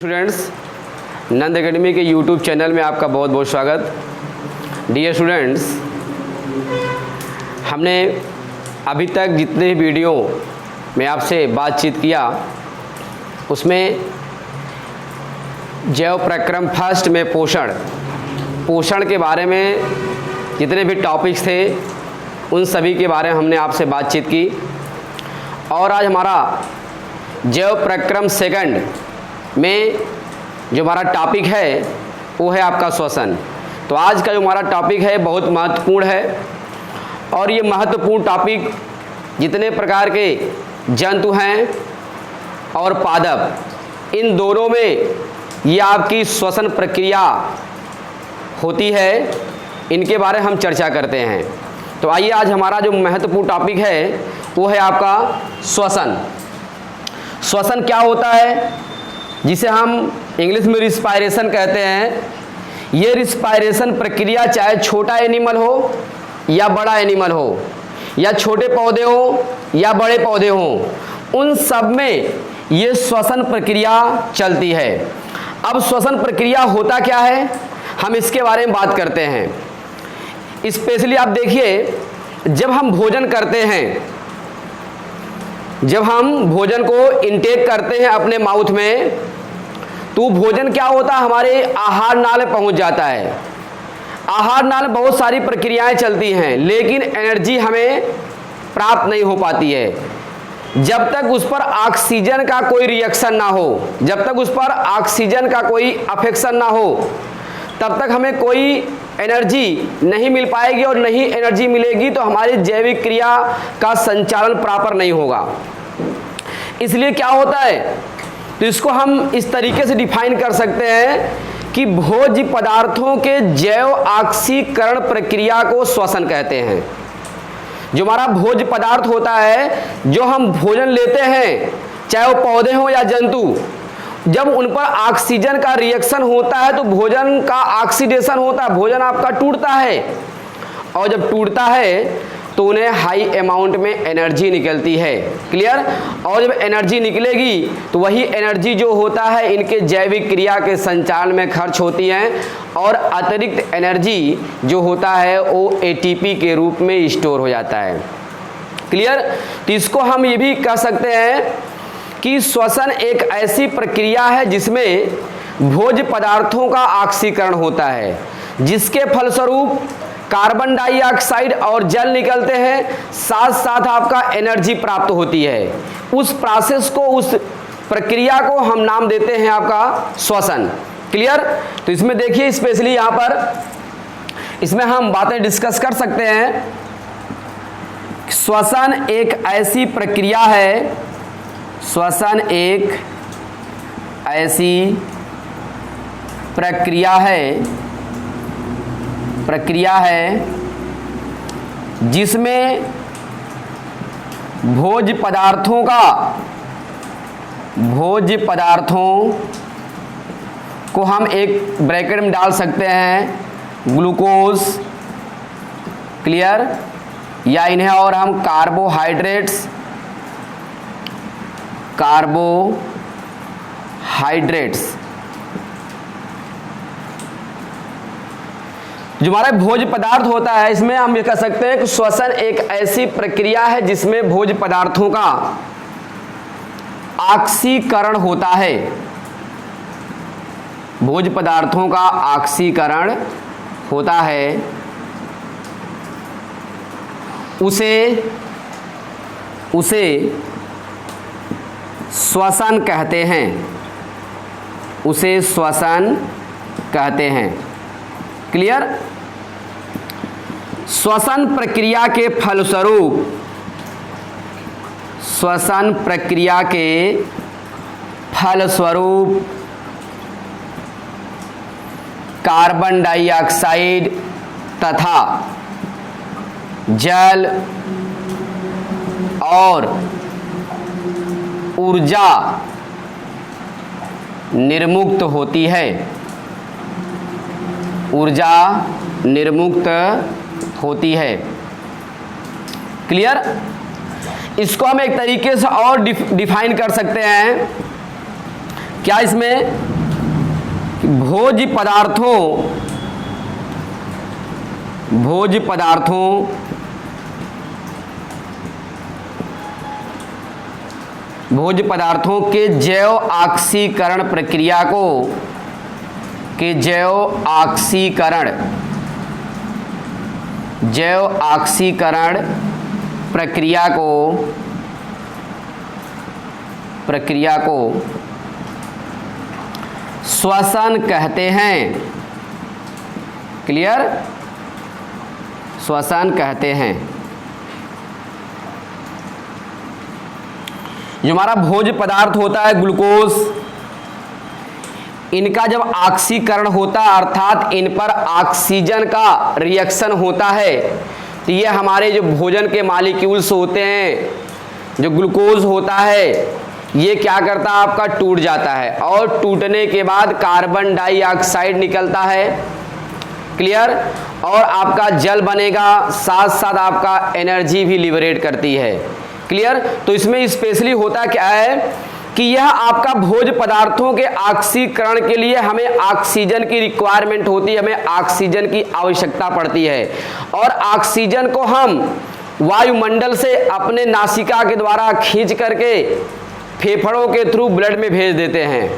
Students, नंद academy के YouTube channel में आपका बहुत बहुत स्वागत। डियर स्टूडेंट्स, हमने अभी तक जितने वीडियो में आपसे बातचीत किया उसमें जैव प्रक्रम फर्स्ट में पोषण के बारे में जितने भी टॉपिक्स थे उन सभी के बारे में हमने आपसे बातचीत की। और आज हमारा जैव प्रक्रम सेकंड में जो हमारा टॉपिक है वो है आपका श्वसन। तो आज का जो हमारा टॉपिक है बहुत महत्वपूर्ण है और ये महत्वपूर्ण टॉपिक जितने प्रकार के जंतु हैं और पादप, इन दोनों में ये आपकी श्वसन प्रक्रिया होती है, इनके बारे में हम चर्चा करते हैं। तो आइए आज हमारा जो महत्वपूर्ण टॉपिक है वो है आपका श्वसन। श्वसन क्या होता है, जिसे हम इंग्लिश में रिस्पायरेशन कहते हैं। ये रिस्पायरेशन प्रक्रिया चाहे छोटा एनिमल हो या बड़ा एनिमल हो, या छोटे पौधे हो या बड़े पौधे हो, उन सब में ये श्वसन प्रक्रिया चलती है। अब श्वसन प्रक्रिया होता क्या है, हम इसके बारे में बात करते हैं। स्पेशली आप देखिए, जब हम भोजन करते हैं, जब हम भोजन को इनटेक करते हैं अपने माउथ में, तो भोजन क्या होता है, हमारे आहार नाल में पहुंच जाता है। आहार नाल में बहुत सारी प्रक्रियाएं चलती हैं, लेकिन एनर्जी हमें प्राप्त नहीं हो पाती है जब तक उस पर ऑक्सीजन का कोई रिएक्शन ना हो, जब तक उस पर ऑक्सीजन का कोई अफेक्शन ना हो, तब तक हमें कोई एनर्जी नहीं मिल पाएगी। और नहीं एनर्जी मिलेगी तो हमारी जैविक क्रिया का संचालन प्रॉपर नहीं होगा। इसलिए क्या होता है, तो इसको हम इस तरीके से डिफाइन कर सकते हैं कि भोज्य पदार्थों के जैव ऑक्सीकरण प्रक्रिया को श्वसन कहते हैं। जो हमारा भोज्य पदार्थ होता है, जो हम भोजन लेते हैं, चाहे वो पौधे हों या जंतु, जब उन पर ऑक्सीजन का रिएक्शन होता है तो भोजन का ऑक्सीडेशन होता है, भोजन आपका टूटता है। और जब टूटता है तो उन्हें हाई अमाउंट में एनर्जी निकलती है। क्लियर। और जब एनर्जी निकलेगी तो वही एनर्जी जो होता है इनके जैविक क्रिया के संचालन में खर्च होती है, और अतिरिक्त एनर्जी जो होता है वो एटीपी के रूप में स्टोर हो जाता है। क्लियर। तो इसको हम ये भी कह सकते हैं कि श्वसन एक ऐसी प्रक्रिया है जिसमें भोज्य पदार्थों का ऑक्सीकरण होता है, जिसके फलस्वरूप कार्बन डाइऑक्साइड और जल निकलते हैं, साथ साथ आपका एनर्जी प्राप्त होती है। उस प्रोसेस को, उस प्रक्रिया को हम नाम देते हैं आपका श्वसन। क्लियर। तो इसमें देखिए, स्पेशली यहाँ पर इसमें हम बातें डिस्कस कर सकते हैं। श्वसन एक ऐसी प्रक्रिया है, श्वसन एक ऐसी प्रक्रिया है जिसमें भोज्य पदार्थों को हम एक ब्रैकेट में डाल सकते हैं, ग्लूकोज। क्लियर। या इन्हें और हम कार्बोहाइड्रेट्स जो हमारा भोज्य पदार्थ होता है, इसमें हम ये कह सकते हैं कि श्वसन एक ऐसी प्रक्रिया है जिसमें भोज्य पदार्थों का ऑक्सीकरण होता है। भोज्य पदार्थों का ऑक्सीकरण होता है, उसे श्वसन कहते हैं, उसे श्वसन कहते हैं। क्लियर। श्वसन प्रक्रिया के फलस्वरूप कार्बन डाइऑक्साइड तथा जल और ऊर्जा निर्मुक्त होती है, ऊर्जा निर्मुक्त होती है। क्लियर। इसको हम एक तरीके से और डिफाइन कर सकते हैं। क्या इसमें भोज्य पदार्थों के जैव ऑक्सीकरण प्रक्रिया को श्वसन कहते हैं। क्लियर? श्वसन कहते हैं। जो हमारा भोज्य पदार्थ होता है ग्लूकोज, इनका जब ऑक्सीकरण होता है अर्थात इन पर ऑक्सीजन का रिएक्शन होता है, तो ये हमारे जो भोजन के मॉलिक्यूल्स होते हैं, जो ग्लूकोज होता है, ये क्या करता है आपका टूट जाता है और टूटने के बाद कार्बन डाइऑक्साइड निकलता है। क्लियर? और आपका जल बनेगा, साथ साथ आपका एनर्जी भी लिबरेट करती है। क्लियर? तो इसमें स्पेशली होता क्या है कि यह आपका भोज्य पदार्थों के ऑक्सीकरण के लिए हमें ऑक्सीजन की रिक्वायरमेंट होती है, हमें ऑक्सीजन की आवश्यकता पड़ती है और ऑक्सीजन को हम वायुमंडल से अपने नासिका के द्वारा खींच करके फेफड़ों के थ्रू ब्लड में भेज देते हैं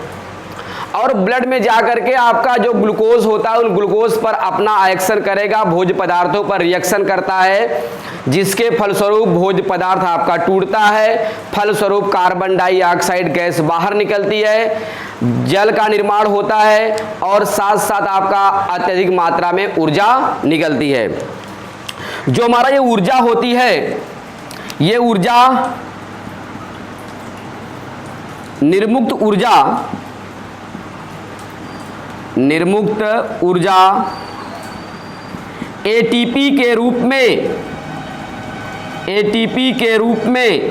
और ब्लड में जा करके आपका जो ग्लूकोज होता है उन ग्लूकोज पर अपना एक्शन करेगा, भोज्य पदार्थों पर रिएक्शन करता है, जिसके फलस्वरूप भोज्य पदार्थ आपका टूटता है, फलस्वरूप कार्बन डाइऑक्साइड गैस बाहर निकलती है, जल का निर्माण होता है और साथ साथ आपका अत्यधिक मात्रा में ऊर्जा निकलती है। जो हमारा ये ऊर्जा होती है, ये ऊर्जा निर्मुक्त ऊर्जा एटीपी के रूप में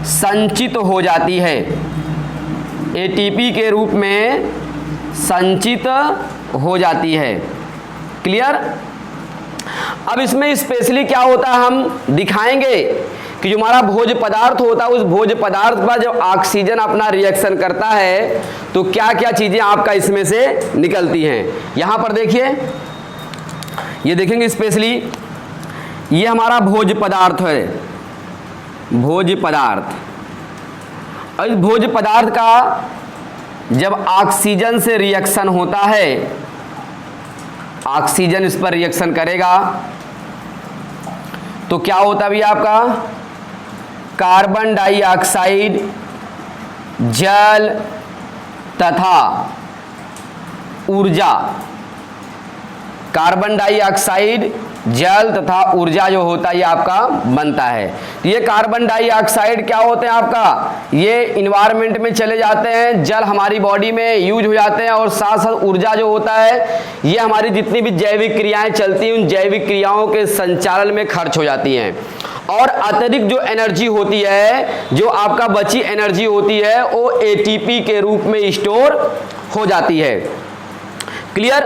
संचित हो जाती है। एटीपी के रूप में संचित हो जाती है। क्लियर? अब इसमें स्पेशली क्या होता है हम दिखाएंगे कि जो हमारा भोज्य पदार्थ होता है उस भोज्य पदार्थ पर जब ऑक्सीजन अपना रिएक्शन करता है तो क्या क्या चीजें आपका इसमें से निकलती हैं। यहां पर देखिए, ये देखेंगे स्पेशली, ये हमारा भोज्य पदार्थ है, भोज्य पदार्थ। और इस भोज्य पदार्थ का जब ऑक्सीजन से रिएक्शन होता है, ऑक्सीजन इस पर रिएक्शन करेगा तो क्या होता है भैया आपका कार्बन डाइऑक्साइड, जल तथा ऊर्जा, कार्बन डाइऑक्साइड, जल तथा ऊर्जा जो होता है ये आपका बनता है। तो ये कार्बन डाइऑक्साइड क्या होते हैं आपका, ये इन्वायरमेंट में चले जाते हैं, जल हमारी बॉडी में यूज हो जाते हैं और साथ साथ ऊर्जा जो होता है ये हमारी जितनी भी जैविक क्रियाएं चलती हैं उन जैविक क्रियाओं के संचालन में खर्च हो जाती हैं और अत्यधिक जो एनर्जी होती है, जो आपका बची एनर्जी होती है वो एटीपी के रूप में स्टोर हो जाती है। क्लियर?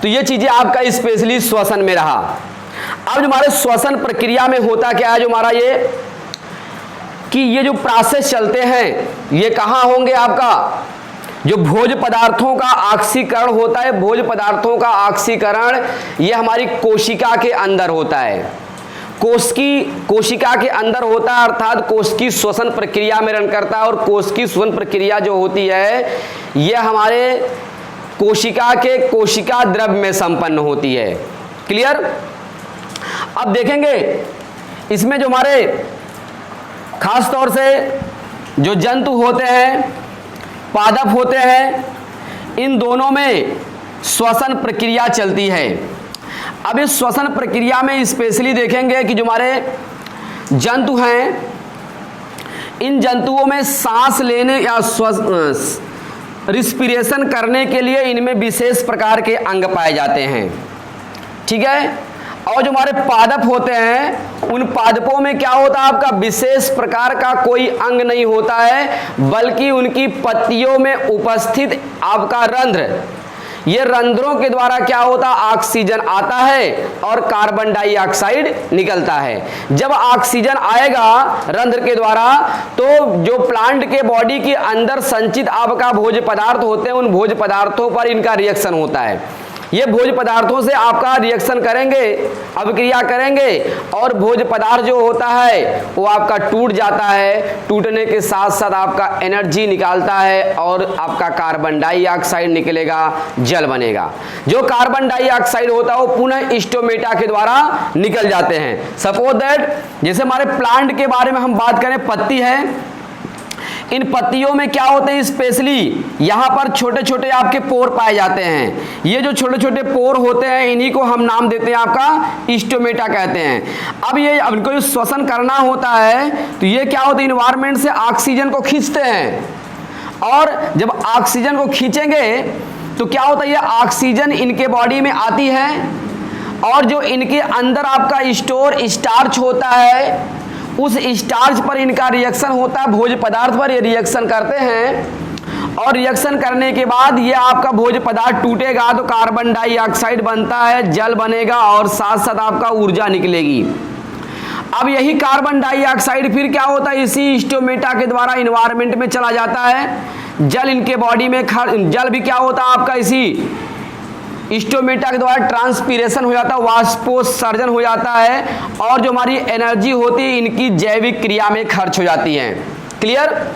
तो ये चीजें आपका स्पेशली श्वसन में रहा। अब जो हमारे श्वसन प्रक्रिया में होता क्या है, जो हमारा ये कि ये जो प्रोसेस चलते हैं ये कहाँ होंगे आपका, जो भोज्य पदार्थों का ऑक्सीकरण होता है, भोज्य पदार्थों का ऑक्सीकरण ये हमारी कोशिका के अंदर होता है, कोशिका के अंदर होता है, अर्थात कोशिकी श्वसन प्रक्रिया में रन करता है और कोशिकी श्वसन प्रक्रिया जो होती है ये हमारे कोशिका के कोशिका द्रव में संपन्न होती है। क्लियर? अब देखेंगे इसमें जो हमारे खास तौर से जो जंतु होते हैं, पादप होते हैं, इन दोनों में श्वसन प्रक्रिया चलती है। अब इस श्वसन प्रक्रिया में स्पेशली देखेंगे कि जो हमारे जंतु हैं, इन जंतुओं में सांस लेने या रिस्पिरेशन करने के लिए इनमें विशेष प्रकार के अंग पाए जाते हैं। ठीक है? और जो हमारे पादप होते हैं उन पादपों में क्या होता है आपका विशेष प्रकार का कोई अंग नहीं होता है, बल्कि उनकी पत्तियों में उपस्थित आपका रंध्र ये रंध्रों के द्वारा क्या होता है, ऑक्सीजन आता है और कार्बन डाइऑक्साइड निकलता है। जब ऑक्सीजन आएगा रंध्र के द्वारा तो जो प्लांट के बॉडी के अंदर संचित आपका भोज्य पदार्थ होते हैं, उन भोज्य पदार्थों पर इनका रिएक्शन होता है। ये भोज्य पदार्थों से आपका रिएक्शन करेंगे, अभिक्रिया करेंगे और भोज्य पदार्थ जो होता है वो आपका टूट जाता है। टूटने के साथ साथ आपका एनर्जी निकालता है और आपका कार्बन डाइऑक्साइड निकलेगा, जल बनेगा। जो कार्बन डाइऑक्साइड होता है वो पुनः स्टोमेटा के द्वारा निकल जाते हैं। सपोज दैट जैसे हमारे प्लांट के बारे में हम बात करें, पत्ती है, इन पत्तियों में क्या होते हैं, स्पेशली यहाँ पर छोटे छोटे आपके पोर पाए जाते हैं। ये जो छोटे छोटे पोर होते हैं इन्हीं को हम नाम देते हैं आपका स्टोमेटा कहते हैं। अब इनको श्वसन करना होता है तो ये क्या होता है, इन्वायरमेंट से ऑक्सीजन को खींचते हैं और जब ऑक्सीजन को खींचेंगे तो क्या होता है, ये ऑक्सीजन इनके बॉडी में आती है और जो इनके अंदर आपका स्टोर स्टार्च होता है उस स्टार्च पर इनका रिएक्शन होता है, भोज्य पदार्थ पर ये रिएक्शन करते हैं और रिएक्शन करने के बाद ये आपका भोज्य पदार्थ टूटेगा तो कार्बन डाइऑक्साइड बनता है, जल बनेगा और साथ साथ आपका ऊर्जा निकलेगी। अब यही कार्बन डाइऑक्साइड फिर क्या होता है, इसी स्टोमेटा के द्वारा इन्वायरमेंट में चला जाता है। जल इनके बॉडी में जल भी क्या होता है आपका इसी स्टोमेटा के द्वारा ट्रांसपीरेशन हो जाता है, वाष्पोत्सर्जन हो जाता है और जो हमारी एनर्जी होती है इनकी जैविक क्रिया में खर्च हो जाती है। क्लियर?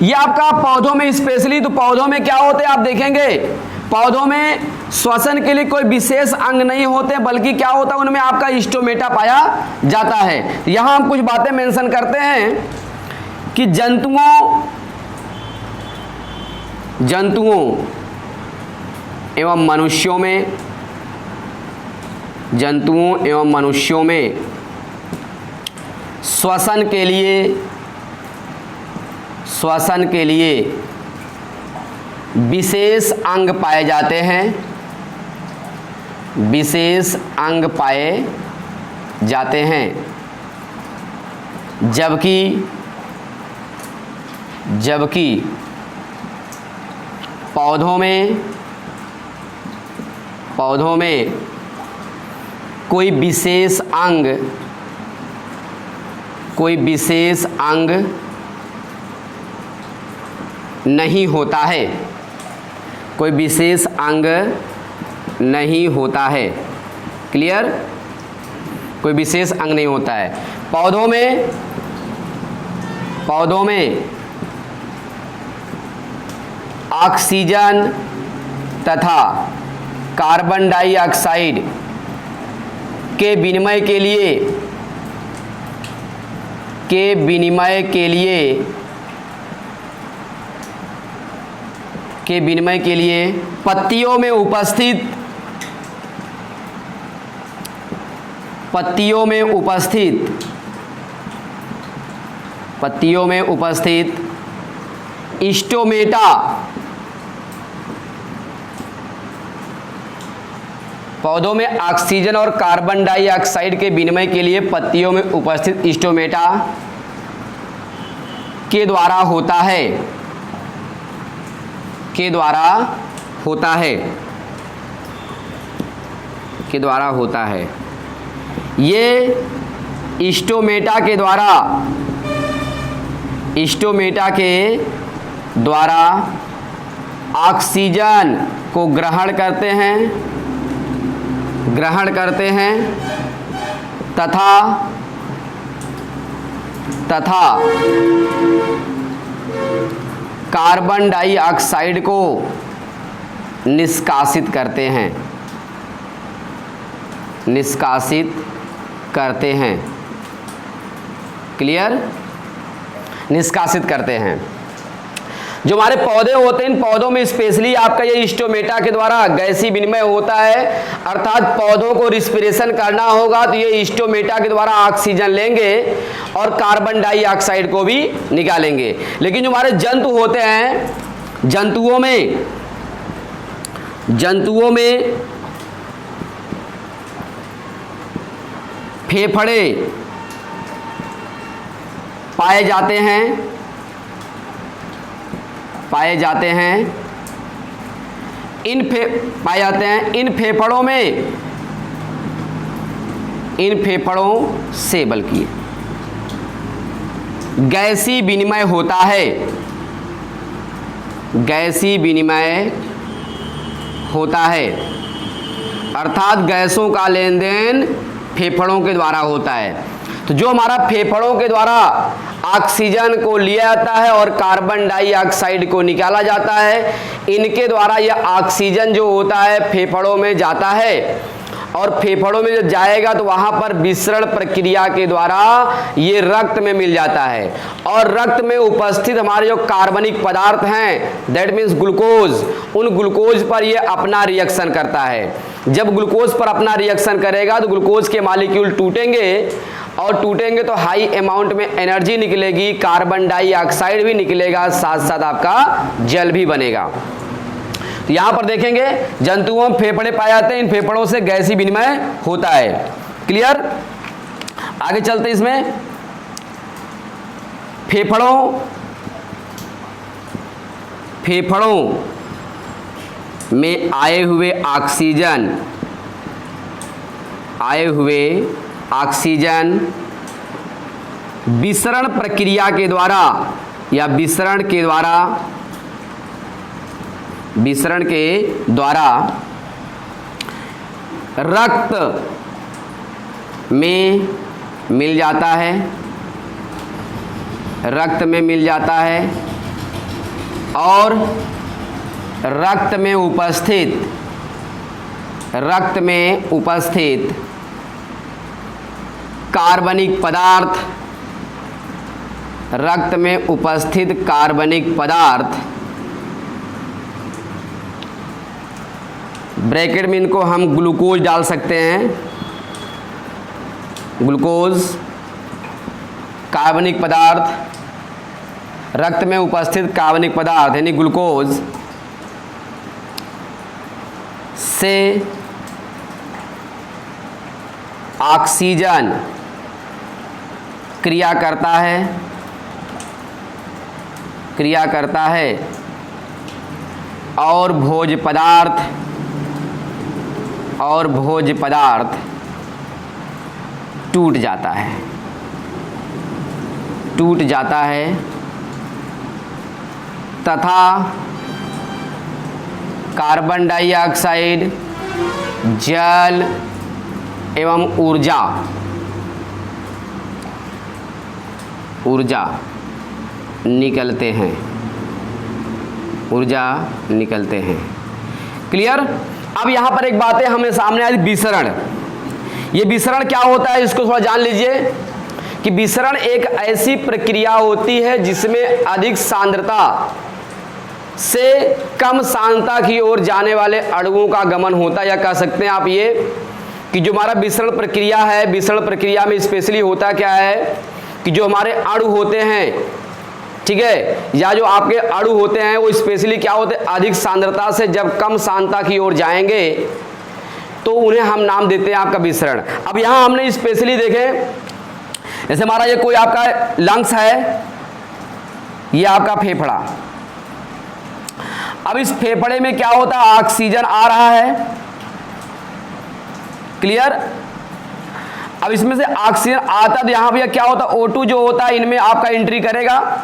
ये आपका पौधों में स्पेशली, तो पौधों में क्या होते हैं आप देखेंगे, पौधों में श्वसन के लिए कोई विशेष अंग नहीं होते बल्कि क्या होता है उनमें आपका स्टोमेटा पाया जाता है। यहां हम कुछ बातें मेंशन करते हैं कि जंतुओं एवं मनुष्यों में श्वसन के लिए विशेष अंग पाए जाते हैं, जबकि पौधों में कोई विशेष अंग नहीं होता है, कोई विशेष अंग नहीं होता है। क्लियर? कोई विशेष अंग नहीं होता है। पौधों में ऑक्सीजन तथा कार्बन डाइऑक्साइड के विनिमय के लिए पत्तियों में उपस्थित स्टोमेटा पौधों में ऑक्सीजन और कार्बन डाइऑक्साइड के विनिमय के लिए पत्तियों में उपस्थित स्टोमेटा के द्वारा होता है। ये स्टोमेटा के द्वारा ऑक्सीजन को ग्रहण करते हैं तथा कार्बन डाइऑक्साइड को निष्कासित करते हैं। क्लियर? निष्कासित करते हैं। जो हमारे पौधे होते हैं इन पौधों में स्पेशली आपका ये स्टोमेटा के द्वारा गैसीय विनिमय होता है, अर्थात पौधों को रिस्पिरेशन करना होगा तो ये स्टोमेटा के द्वारा ऑक्सीजन लेंगे और कार्बन डाइऑक्साइड को भी निकालेंगे। लेकिन जो हमारे जंतु होते हैं, जंतुओं में फेफड़े पाए जाते हैं पाए जाते हैं। इन फेफड़ों से बल्कि गैसीय विनिमय होता है, गैसीय विनिमय होता है, अर्थात गैसों का लेन देन फेफड़ों के द्वारा होता है। तो जो हमारा फेफड़ों के द्वारा ऑक्सीजन को लिया जाता है और कार्बन डाइऑक्साइड को निकाला जाता है, इनके द्वारा यह ऑक्सीजन जो होता है फेफड़ों में जाता है, और फेफड़ों में जब जाएगा तो वहां पर विसरण प्रक्रिया के द्वारा ये रक्त में मिल जाता है, और रक्त में उपस्थित हमारे जो कार्बनिक पदार्थ हैं, दैट मीन्स ग्लूकोज, उन ग्लूकोज पर ये अपना रिएक्शन करता है। जब ग्लूकोज पर अपना रिएक्शन करेगा तो ग्लूकोज के मॉलिक्यूल टूटेंगे, और टूटेंगे तो हाई अमाउंट में एनर्जी निकलेगी, कार्बन डाइऑक्साइड भी निकलेगा, साथ साथ आपका जल भी बनेगा। तो यहां पर देखेंगे जंतुओं में फेफड़े पाए जाते हैं, इन फेफड़ों से गैसीय विनिमय होता है। क्लियर? आगे चलते इसमें फेफड़ों में आए हुए ऑक्सीजन विसरण प्रक्रिया के द्वारा या विसरण के द्वारा रक्त में मिल जाता है, और रक्त में उपस्थित कार्बनिक पदार्थ ब्रैकेट में इनको हम ग्लूकोज डाल सकते हैं, ग्लूकोज कार्बनिक पदार्थ, रक्त में उपस्थित कार्बनिक पदार्थ यानी ग्लूकोज से ऑक्सीजन क्रिया करता है और भोज्य पदार्थ टूट जाता है तथा कार्बन डाइऑक्साइड, जल एवं ऊर्जा निकलते हैं। क्लियर? अब यहां पर एक बात है हमें सामने आई, विसरण। ये विसरण क्या होता है इसको थोड़ा जान लीजिए कि विसरण एक ऐसी प्रक्रिया होती है जिसमें अधिक सांद्रता से कम सांद्रता की ओर जाने वाले अणुओं का गमन होता है, या कह सकते हैं आप ये कि जो हमारा विसरण प्रक्रिया है, विसरण प्रक्रिया में स्पेशली होता क्या है कि जो हमारे अणु होते हैं, ठीक है, या जो आपके अणु होते हैं वो स्पेशली क्या होते हैं, अधिक सांद्रता से जब कम सांद्रता की ओर जाएंगे तो उन्हें हम नाम देते हैं आपका विसरण। अब यहां हमने स्पेशली देखें, जैसे हमारा ये कोई आपका लंग्स है, ये आपका फेफड़ा। अब इस फेफड़े में क्या होता है, ऑक्सीजन आ रहा है। क्लियर? अब इसमें से ऑक्सीजन आता तो यहां पर क्या होता है, O2 जो होता है इनमें आपका एंट्री करेगा।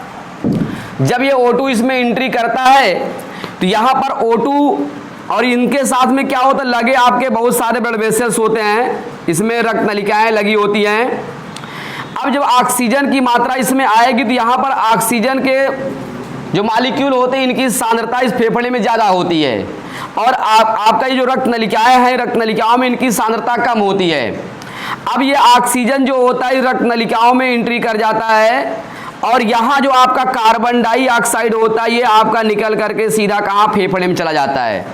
जब ये O2 इसमें एंट्री करता है तो यहां पर O2 और इनके साथ में क्या होता है, लगे आपके बहुत सारे ब्लड वेसल्स होते हैं, इसमें रक्त नलिकाएं लगी होती हैं। अब जब ऑक्सीजन की मात्रा इसमें आएगी तो यहां पर ऑक्सीजन के जो मॉलिक्यूल होते हैं इनकी सांद्रता इस फेफड़े में ज़्यादा होती है, और आपका ये जो रक्त नलिकाएं हैं, रक्त नलिकाओं में इनकी सांद्रता कम होती है। अब ये ऑक्सीजन जो होता है रक्त नलिकाओं में एंट्री कर जाता है, और यहाँ जो आपका कार्बन डाइऑक्साइड होता है ये आपका निकल करके सीधा कहाँ, फेफड़े में चला जाता है।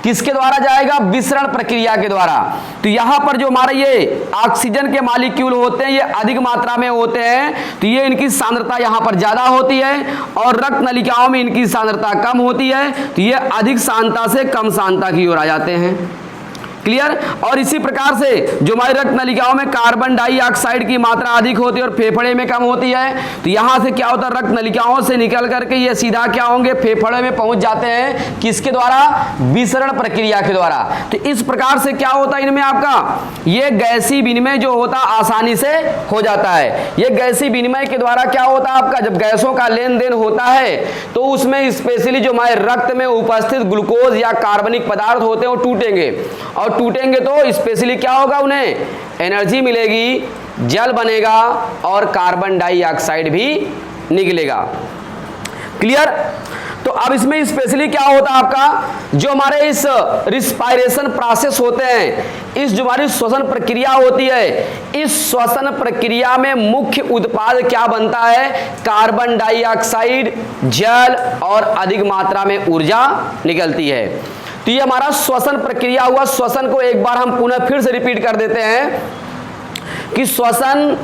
किसके द्वारा जाएगा, विसरण प्रक्रिया के द्वारा। तो यहाँ पर जो हमारा ये ऑक्सीजन के मॉलिक्यूल होते हैं ये अधिक मात्रा में होते हैं, तो ये इनकी सांद्रता यहाँ पर ज़्यादा होती है, और रक्त नलिकाओं में इनकी सांद्रता कम होती है, तो ये अधिक सांद्रता से कम सांद्रता की ओर आ जाते हैं। क्लियर। और इसी प्रकार से जो हमारी रक्त नलिकाओं में कार्बन डाइऑक्साइड की मात्रा अधिक होती है और फेफड़े में कम होती है, तो यहां से क्या होता है, रक्त नलिकाओं से निकल करके ये सीधा क्या होंगे, फेफड़े में पहुंच जाते हैं। किसके द्वारा? विसरण प्रक्रिया के द्वारा। तो इस प्रकार से क्या होता है, इनमें आपका ये गैसीय विनिमय जो होता आसानी से हो जाता है। ये गैसीय विनिमय के द्वारा क्या होता है आपका, जब गैसों का लेन देन होता है तो उसमें स्पेशली जो हमारे रक्त में उपस्थित ग्लूकोज या कार्बनिक पदार्थ होते हैं वो टूटेंगे, और टूटेंगे तो स्पेशली क्या होगा, उन्हें एनर्जी मिलेगी, जल बनेगा और कार्बन डाइऑक्साइड भी निकलेगा। क्लियर। तो अब इसमें स्पेशली क्या होता है आपका, जो हमारे इस रिस्पायरेशन प्रोसेस होते हैं, इस जो हमारी श्वसन प्रक्रिया होती है, इस श्वसन प्रक्रिया में मुख्य उत्पाद क्या बनता है, कार्बन डाइऑक्साइड, जल और अधिक मात्रा में ऊर्जा निकलती है। तो ये हमारा श्वसन प्रक्रिया हुआ। श्वसन को एक बार हम पुनः फिर से रिपीट कर देते हैं कि श्वसन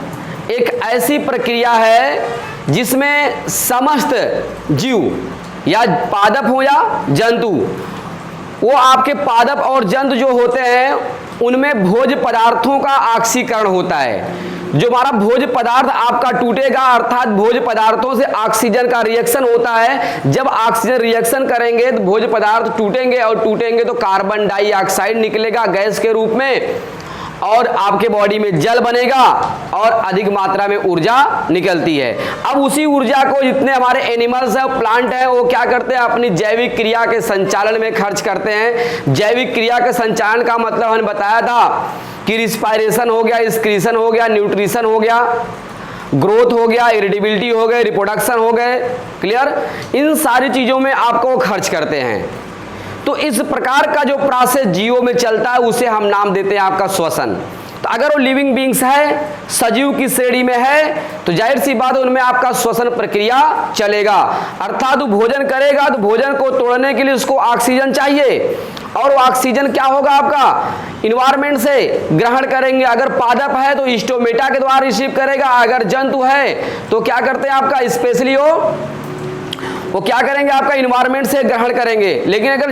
एक ऐसी प्रक्रिया है जिसमें समस्त जीव या पादप हो या जंतु, वो आपके पादप और जंतु जो होते हैं उनमें भोज्य पदार्थों का ऑक्सीकरण होता है। जो हमारा भोज्य पदार्थ आपका टूटेगा, अर्थात भोज्य पदार्थों से ऑक्सीजन का रिएक्शन होता है। जब ऑक्सीजन रिएक्शन करेंगे तो भोज्य पदार्थ टूटेंगे, और टूटेंगे तो कार्बन डाइऑक्साइड निकलेगा गैस के रूप में, और आपके बॉडी में जल बनेगा और अधिक मात्रा में ऊर्जा निकलती है। अब उसी ऊर्जा को जितने हमारे एनिमल्स हैं, प्लांट हैं, वो क्या करते हैं, अपनी जैविक क्रिया के संचालन में खर्च करते हैं। जैविक क्रिया के संचालन का मतलब हमने बताया था कि रिस्पायरेशन हो गया, एक्सक्रीशन हो गया, न्यूट्रिशन हो गया, ग्रोथ हो गया, इरिटेबिलिटी हो गए, रिप्रोडक्शन हो गए। क्लियर। इन सारी चीजों में आपको खर्च करते हैं। तो इस प्रकार का जो प्रोसेस जीवों में चलता है उसे हम नाम देते हैं आपका श्वसन। तो अगर वो लिविंग बींग्स है, सजीव की श्रेणी में है, तो जाहिर सी बात है उनमें आपका श्वसन प्रक्रिया चलेगा। अर्थात वो भोजन करेगा तो भोजन को तोड़ने के लिए उसको ऑक्सीजन चाहिए, और वो ऑक्सीजन क्या होगा आपका, इन्वायरमेंट से ग्रहण करेंगे। अगर पादप है तो स्टोमेटा के द्वारा रिसीव करेगा, अगर जंतु है तो क्या करते हैं आपका, स्पेशली वो क्या करेंगे आपका, इन्वायरमेंट से ग्रहण करेंगे। लेकिन अगर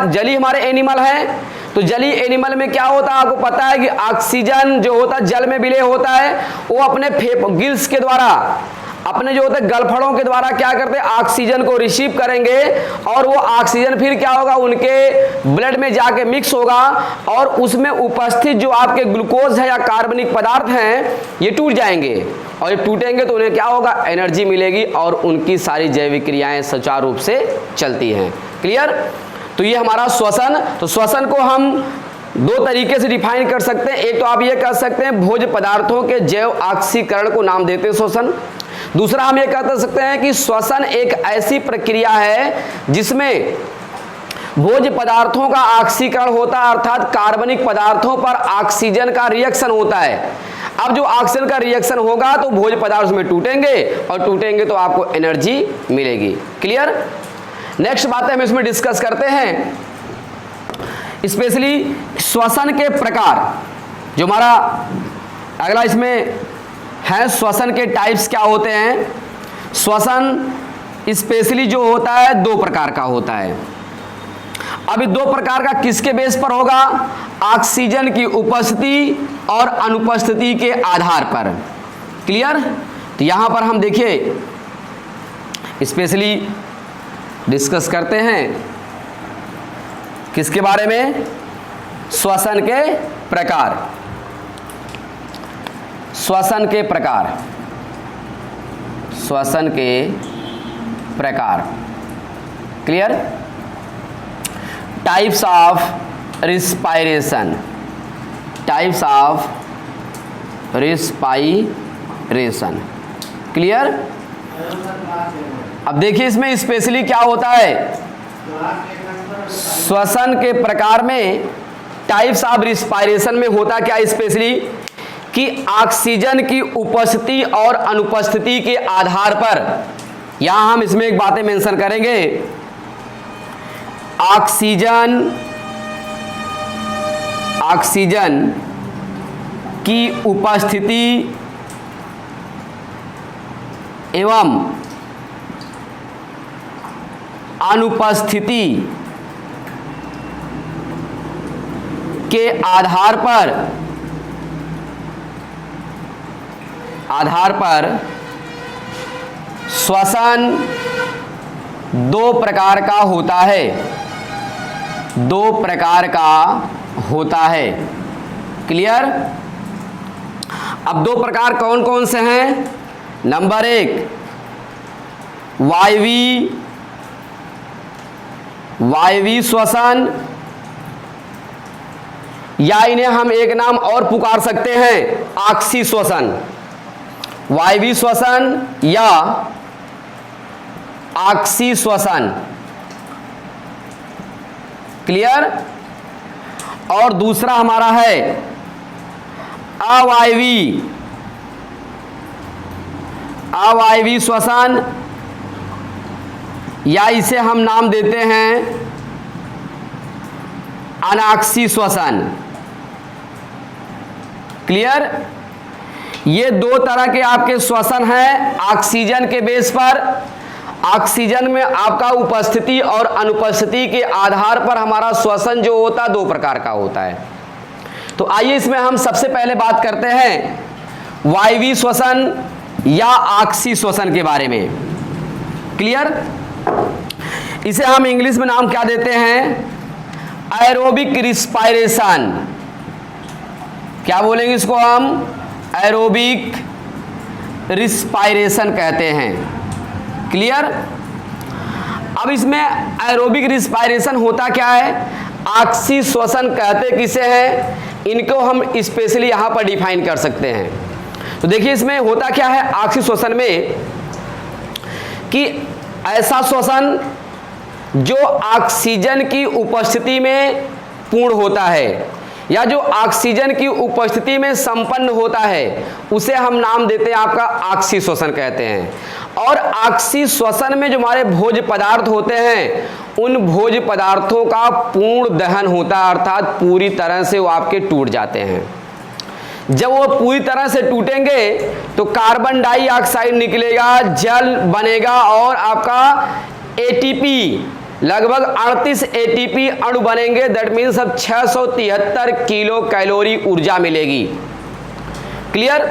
जली हमारे एनिमल है, तो जली एनिमल में क्या होता है, आपको पता है कि ऑक्सीजन जो होता है जल में विलय होता है, वो अपने गिल्स के द्वारा, अपने जो होते हैं गलफड़ों के द्वारा क्या करते हैं, ऑक्सीजन को रिसीव करेंगे, और वो ऑक्सीजन फिर क्या होगा, उनके ब्लड में जाके मिक्स होगा, और उसमें उपस्थित जो आपके ग्लूकोज है या कार्बनिक पदार्थ हैं ये टूट जाएंगे, और ये टूटेंगे तो उन्हें क्या होगा, एनर्जी मिलेगी, और उनकी सारी जैविक क्रियाएं सुचारू रूप से चलती हैं। क्लियर। तो ये हमारा श्वसन। तो श्वसन को हम दो तरीके से डिफाइन कर सकते हैं। एक तो आप ये कह सकते हैं भोज्य पदार्थों के जैव ऑक्सीकरण को नाम देते हैं श्वसन। दूसरा हम ये कह सकते हैं कि श्वसन एक ऐसी प्रक्रिया है जिसमें भोज्य पदार्थों का ऑक्सीकरण होता है, अर्थात कार्बनिक पदार्थों पर ऑक्सीजन का रिएक्शन होता है। अब जो ऑक्सीजन का रिएक्शन होगा तो भोज्य पदार्थ में टूटेंगे, और टूटेंगे तो आपको एनर्जी मिलेगी। क्लियर। नेक्स्ट बातें हम इसमें डिस्कस करते हैं, स्पेशली श्वसन के प्रकार। जो हमारा अगला इसमें है, श्वसन के टाइप्स क्या होते हैं। श्वसन स्पेशली जो होता है दो प्रकार का होता है। अभी दो प्रकार का किसके बेस पर होगा, ऑक्सीजन की उपस्थिति और अनुपस्थिति के आधार पर। क्लियर। तो यहां पर हम देखिए स्पेशली डिस्कस करते हैं किसके बारे में, श्वसन के प्रकार। श्वसन के प्रकार, श्वसन के प्रकार। Clear. Types of respiration, types of respiration. Clear. अब देखिए इसमें स्पेशली क्या होता है, श्वसन के प्रकार में टाइप्स ऑफ रिस्पायरेशन में होता क्या स्पेशली, कि ऑक्सीजन की उपस्थिति और अनुपस्थिति के आधार पर, यहां हम इसमें एक बातें मेंशन करेंगे, ऑक्सीजन की उपस्थिति एवं अनुपस्थिति के आधार पर श्वसन दो प्रकार का होता है, क्लियर। अब दो प्रकार कौन कौन से हैं? नंबर 1 वायवीय श्वसन, या इन्हें हम एक नाम और पुकार सकते हैं आक्सीय श्वसन। वायवीय श्वसन या आक्सीय श्वसन, क्लियर। और दूसरा हमारा है अवायवीय श्वसन, या इसे हम नाम देते हैं अनाक्सीय श्वसन, क्लियर। ये दो तरह के आपके श्वसन हैं ऑक्सीजन के बेस पर। ऑक्सीजन में आपका उपस्थिति और अनुपस्थिति के आधार पर हमारा श्वसन जो होता है दो प्रकार का होता है। तो आइए इसमें हम सबसे पहले बात करते हैं वायवीय श्वसन या आक्सीय श्वसन के बारे में, क्लियर। इसे हम इंग्लिश में नाम क्या देते हैं? Aerobic respiration. क्या बोलेंगे इसको हम? एरोबिक रिस्पायरेशन कहते हैं, क्लियर। अब इसमें एरोबिक रिस्पायरेशन होता क्या है? आक्सीय श्वसन कहते किसे हैं? इनको हम स्पेशली यहां पर डिफाइन कर सकते हैं। तो देखिए इसमें होता क्या है आक्सीय श्वसन में कि ऐसा श्वसन जो ऑक्सीजन की उपस्थिति में पूर्ण होता है या जो ऑक्सीजन की उपस्थिति में संपन्न होता है उसे हम नाम देते हैं आपका आक्सीय श्वसन कहते हैं। और आक्सीय श्वसन में जो हमारे भोज्य पदार्थ होते हैं उन भोज्य पदार्थों का पूर्ण दहन होता है, अर्थात पूरी तरह से वो आपके टूट जाते हैं। जब वो पूरी तरह से टूटेंगे तो कार्बन डाइऑक्साइड निकलेगा, जल बनेगा और आपका एटीपी लगभग 38 एटीपी अणु बनेंगे। दैट मीन्स अब 673 किलो कैलोरी ऊर्जा मिलेगी, क्लियर।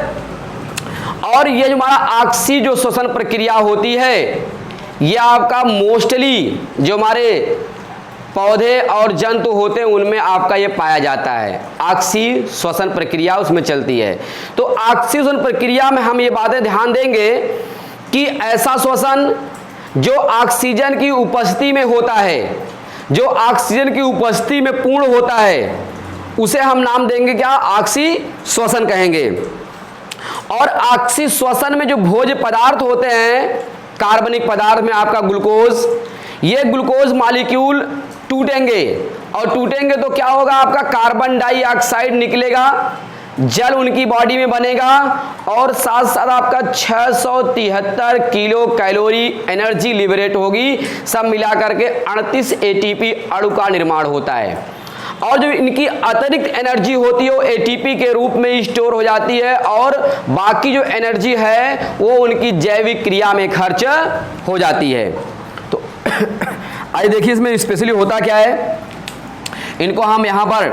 और ये जो हमारा आक्सीय जो श्वसन प्रक्रिया होती है ये आपका मोस्टली जो हमारे पौधे और जंतु होते हैं उनमें आपका ये पाया जाता है। आक्सीय श्वसन प्रक्रिया उसमें चलती है। तो आक्सीय श्वसन प्रक्रिया में हम ये बातें ध्यान देंगे कि ऐसा श्वसन जो ऑक्सीजन की उपस्थिति में होता है, जो ऑक्सीजन की उपस्थिति में पूर्ण होता है उसे हम नाम देंगे क्या? आक्सीय श्वसन कहेंगे। और आक्सीय श्वसन में जो भोज्य पदार्थ होते हैं कार्बनिक पदार्थ में आपका ग्लूकोज, ये ग्लूकोज मॉलिक्यूल टूटेंगे और टूटेंगे तो क्या होगा? आपका कार्बन डाइऑक्साइड निकलेगा, जल उनकी बॉडी में बनेगा और साथ साथ आपका 673 किलो कैलोरी एनर्जी लिबरेट होगी। सब मिला करके 38 एटीपी अणु का निर्माण होता है। और जो इनकी अतिरिक्त एनर्जी होती है वो एटीपी के रूप में स्टोर हो जाती है और बाकी जो एनर्जी है वो उनकी जैविक क्रिया में खर्च हो जाती है। तो आइए देखिए इसमें स्पेशली होता क्या है, इनको हम यहाँ पर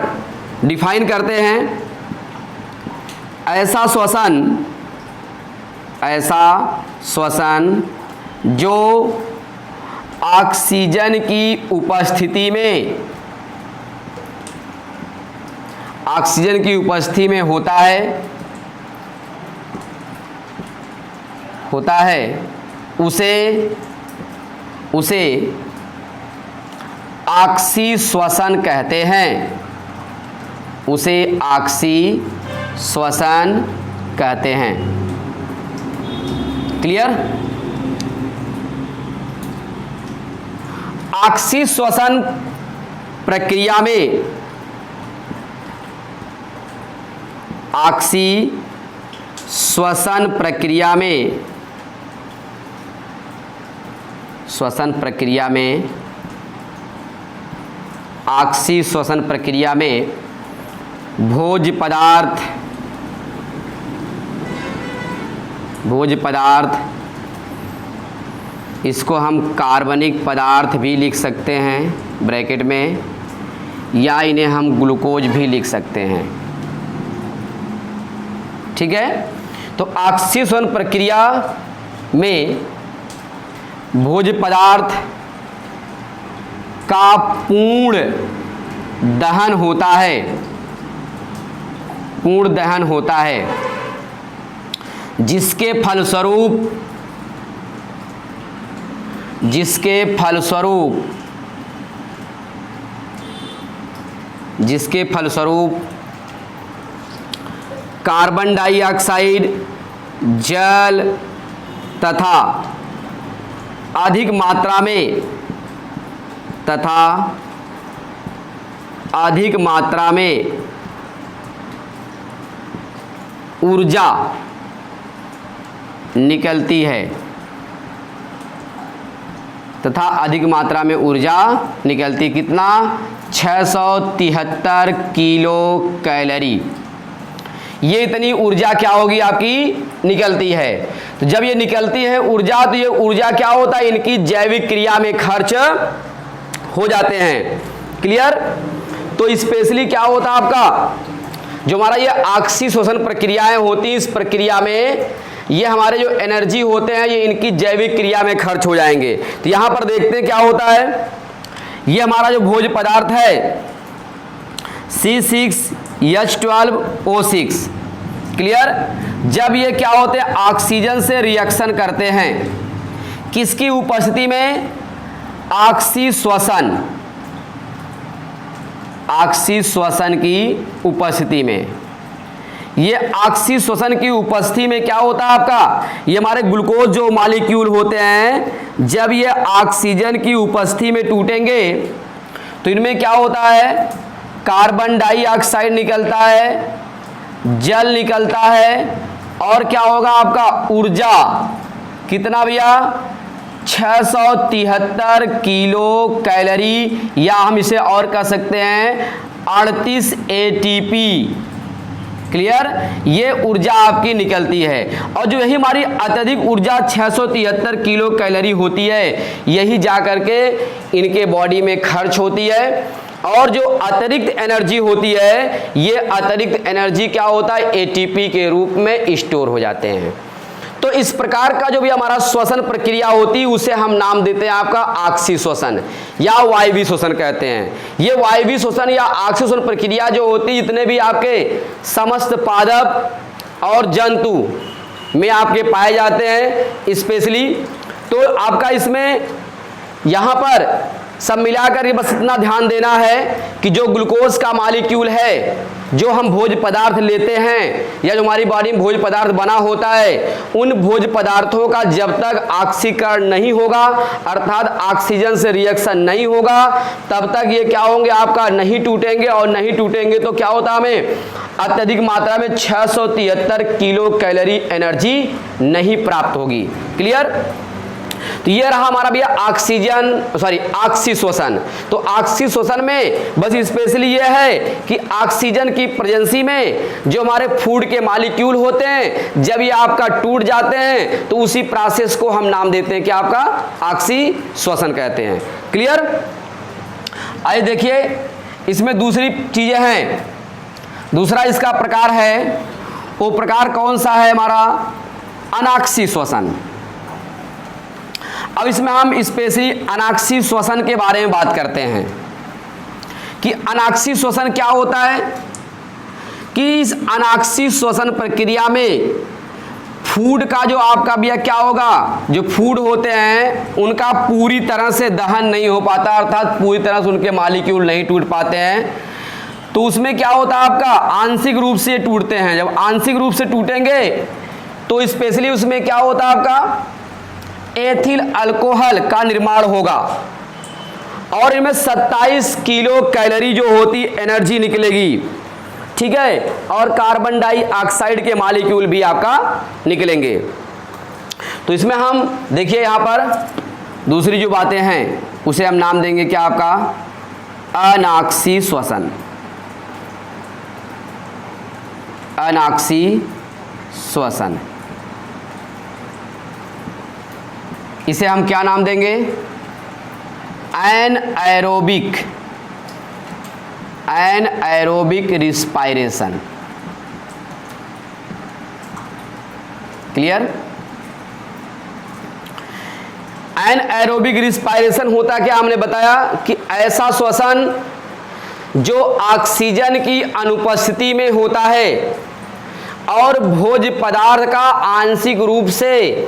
डिफाइन करते हैं। ऐसा श्वसन जो ऑक्सीजन की उपस्थिति में होता है उसे आक्सीय श्वसन कहते हैं। उसे आक्सीय श्वसन कहते हैं, क्लियर। आक्सीय श्वसन प्रक्रिया में आक्सीय श्वसन प्रक्रिया में भोज्य पदार्थ इसको हम कार्बनिक पदार्थ भी लिख सकते हैं ब्रैकेट में, या इन्हें हम ग्लूकोज भी लिख सकते हैं। ठीक है, तो ऑक्सीकरण प्रक्रिया में भोज्य पदार्थ का पूर्ण दहन होता है, पूर्ण दहन होता है, जिसके फलस्वरूप कार्बन डाइऑक्साइड, जल तथा अधिक मात्रा में ऊर्जा निकलती है, तथा अधिक मात्रा में ऊर्जा निकलती। कितना? 673 किलो कैलोरी। ये इतनी ऊर्जा क्या होगी आपकी निकलती है। तो जब ये निकलती है ऊर्जा, तो ये ऊर्जा क्या होता है, इनकी जैविक क्रिया में खर्च हो जाते हैं। क्लियर? तो स्पेशली क्या होता है आपका, जो हमारा ये ऑक्सीकरण प्रक्रियाएं होती हैं, इस प्रक्रिया में ये हमारे जो एनर्जी होते हैं ये इनकी जैविक क्रिया में खर्च हो जाएंगे। तो यहां पर देखते हैं क्या होता है, ये हमारा जो भोज्य पदार्थ है C6H12O6। क्लियर? जब ये क्या होते हैं, ऑक्सीजन से रिएक्शन करते हैं, किसकी उपस्थिति में? ऑक्सीश्वसन की उपस्थिति में। ये ऑक्सीश्वसन की उपस्थिति में क्या होता है आपका, ये हमारे ग्लूकोज जो मॉलिक्यूल होते हैं, जब ये ऑक्सीजन की उपस्थिति में टूटेंगे तो इनमें क्या होता है, कार्बन डाइऑक्साइड निकलता है, जल निकलता है, और क्या होगा आपका ऊर्जा। कितना भैया? 673 किलो कैलोरी, या हम इसे और कह सकते हैं 38 ATP। क्लियर? ये ऊर्जा आपकी निकलती है, और जो यही हमारी अत्यधिक ऊर्जा 673 किलो कैलोरी होती है, यही जाकर के इनके बॉडी में खर्च होती है, और जो अतिरिक्त एनर्जी होती है, ये अतिरिक्त एनर्जी क्या होता है, ATP के रूप में स्टोर हो जाते हैं। तो इस प्रकार का जो भी हमारा श्वसन प्रक्रिया होती है उसे हम नाम देते हैं आपका ऑक्सीश्वसन या वायवीय श्वसन कहते हैं। ये वायवीय श्वसन या ऑक्सीश्वसन प्रक्रिया जो होती है, जितने भी आपके समस्त पादप और जंतु में आपके पाए जाते हैं स्पेशली, तो आपका इसमें यहाँ पर सब मिलाकर के बस इतना ध्यान देना है कि जो ग्लूकोज का मॉलिक्यूल है, जो हम भोज्य पदार्थ लेते हैं या जो हमारी बॉडी में भोज्य पदार्थ बना होता है, उन भोज्य पदार्थों का जब तक ऑक्सीकरण नहीं होगा, अर्थात ऑक्सीजन से रिएक्शन नहीं होगा, तब तक ये क्या होंगे आपका नहीं टूटेंगे, और नहीं टूटेंगे तो क्या होता हमें अत्यधिक मात्रा में 673 किलो कैलोरी एनर्जी नहीं प्राप्त होगी। क्लियर? तो ये रहा हमारा भैया ऑक्सीश्वसन। तो ऑक्सीश्वसन में बस स्पेशली ये है कि ऑक्सीजन की प्रेजेंसी में जो हमारे फूड के मॉलिक्यूल होते हैं, जब ये आपका टूट जाते हैं तो उसी प्रोसेस को हम नाम देते हैं कि आपका ऑक्सीश्वसन कहते हैं। क्लियर? आइए देखिए, इसमें दूसरी चीजें हैं। दूसरा इसका प्रकार है, वो प्रकार कौन सा है हमारा, अनॉक्सीश्वसन। अब इसमें हम स्पेशली अनॉक्सीश्वसन के बारे में बात करते हैं कि अनॉक्सीश्वसन क्या होता है। कि इस अनॉक्सीश्वसन प्रक्रिया में फूड का जो आपका भैया क्या होगा, जो फूड होते हैं उनका पूरी तरह से दहन नहीं हो पाता, अर्थात पूरी तरह से उनके मॉलिक्यूल नहीं टूट पाते हैं। तो उसमें क्या होता है आपका, आंशिक रूप से टूटते हैं। जब आंशिक रूप से टूटेंगे तो स्पेशली उसमें क्या होता है आपका, एथिल अल्कोहल का निर्माण होगा, और इनमें 27 किलो कैलोरी जो होती एनर्जी निकलेगी। ठीक है? और कार्बन डाइऑक्साइड के मॉलिक्यूल भी आपका निकलेंगे। तो इसमें हम देखिए यहाँ पर दूसरी जो बातें हैं उसे हम नाम देंगे क्या आपका, अनॉक्सीश्वसन। अनॉक्सीश्वसन, इसे हम क्या नाम देंगे, anaerobic anaerobic respiration. Clear? Anaerobic respiration होता क्या, हमने बताया कि ऐसा श्वसन जो ऑक्सीजन की अनुपस्थिति में होता है और भोज्य पदार्थ का आंशिक रूप से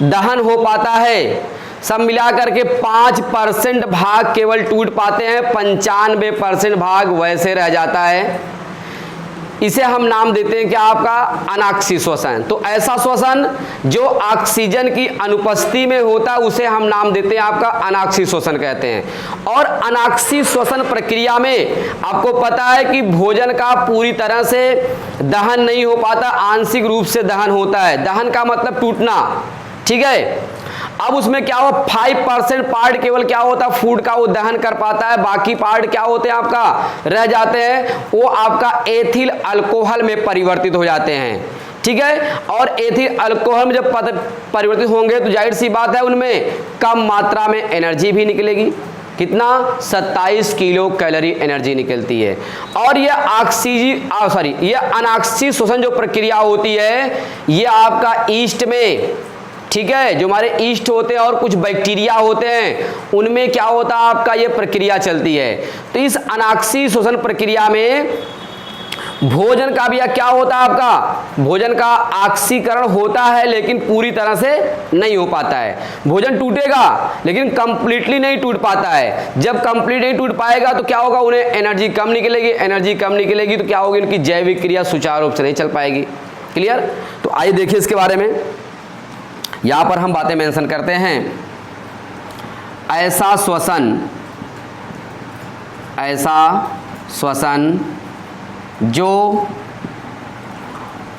दहन हो पाता है। सब मिलाकर के 5% भाग केवल टूट पाते हैं, 95% भाग वैसे रह जाता है। इसे हम नाम देते हैं क्या, आपका अनाक्सी श्वसन। तो ऐसा श्वसन जो ऑक्सीजन की अनुपस्थिति में होता है उसे हम नाम देते हैं आपका अनाक्सी श्वसन कहते हैं। और अनाक्सी श्वसन प्रक्रिया में आपको पता है कि भोजन का पूरी तरह से दहन नहीं हो पाता, आंशिक रूप से दहन होता है। दहन का मतलब टूटना, ठीक है। अब उसमें क्या हो, 5% पार्ट केवल क्या होता है, फूड का वो दहन कर पाता है, बाकी पार्ट क्या होते हैं आपका रह जाते हैं, वो आपका एथिल अल्कोहल में परिवर्तित हो जाते हैं, ठीक है। और एथिल अल्कोहल में जब परिवर्तित होंगे तो जाहिर सी बात है उनमें कम मात्रा में एनर्जी भी निकलेगी। कितना, 27 किलो कैलोरी एनर्जी निकलती है। और ये ये अनाक्सी श्वसन जो प्रक्रिया होती है ये आपका ईस्ट में, ठीक है, जो हमारे ईस्ट होते हैं और कुछ बैक्टीरिया होते हैं उनमें क्या होता है आपका ये प्रक्रिया चलती है। तो इस अनाक्सी श्वसन प्रक्रिया में भोजन का भी क्या होता है आपका, भोजन का ऑक्सीकरण होता है लेकिन पूरी तरह से नहीं हो पाता है। भोजन टूटेगा लेकिन कंप्लीटली नहीं टूट पाता है। जब कंप्लीट नहीं टूट पाएगा तो क्या होगा, उन्हें एनर्जी कम निकलेगी, एनर्जी कम निकलेगी तो क्या होगी, उनकी जैविक क्रिया सुचारू रूप से नहीं चल पाएगी। क्लियर? तो आइए देखिए इसके बारे में, यहां पर हम बातें मेंशन करते हैं। ऐसा श्वसन जो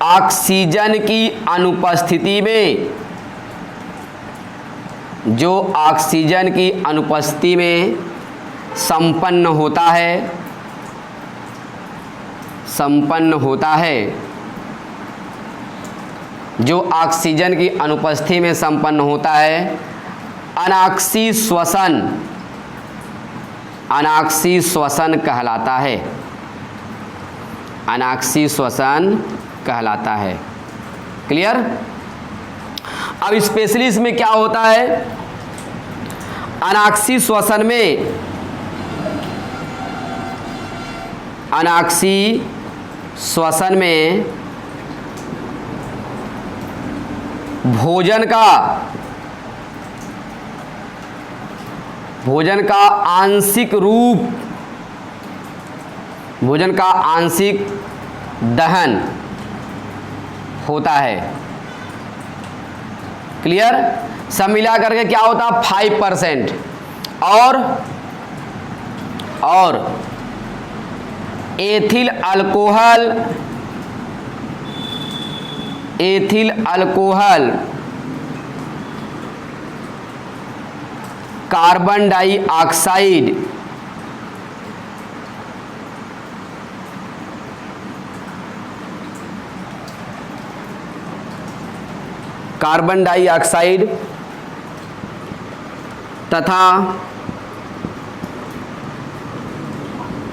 ऑक्सीजन की अनुपस्थिति में संपन्न होता है, जो ऑक्सीजन की अनुपस्थिति में संपन्न होता है, अनाक्सी श्वसन कहलाता है। अनाक्सी श्वसन कहलाता है। क्लियर? अब स्पेशली इसमें क्या होता है, अनाक्सी श्वसन में भोजन का आंशिक दहन होता है। क्लियर? सब मिला करके क्या होता है 5%। और एथिल अल्कोहल कार्बन डाइऑक्साइड तथा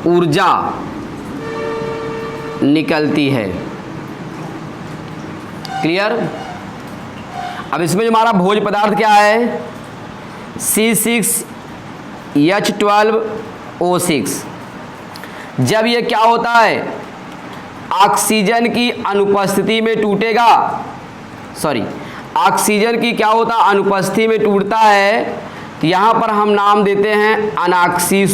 ऊर्जा निकलती है। क्लियर? अब इसमें जो हमारा भोज्य पदार्थ क्या है, C6H12O6। जब ये क्या होता है, ऑक्सीजन की अनुपस्थिति में टूटेगा, ऑक्सीजन की क्या होता है अनुपस्थिति में टूटता है, तो यहां पर हम नाम देते हैं अनाक्सी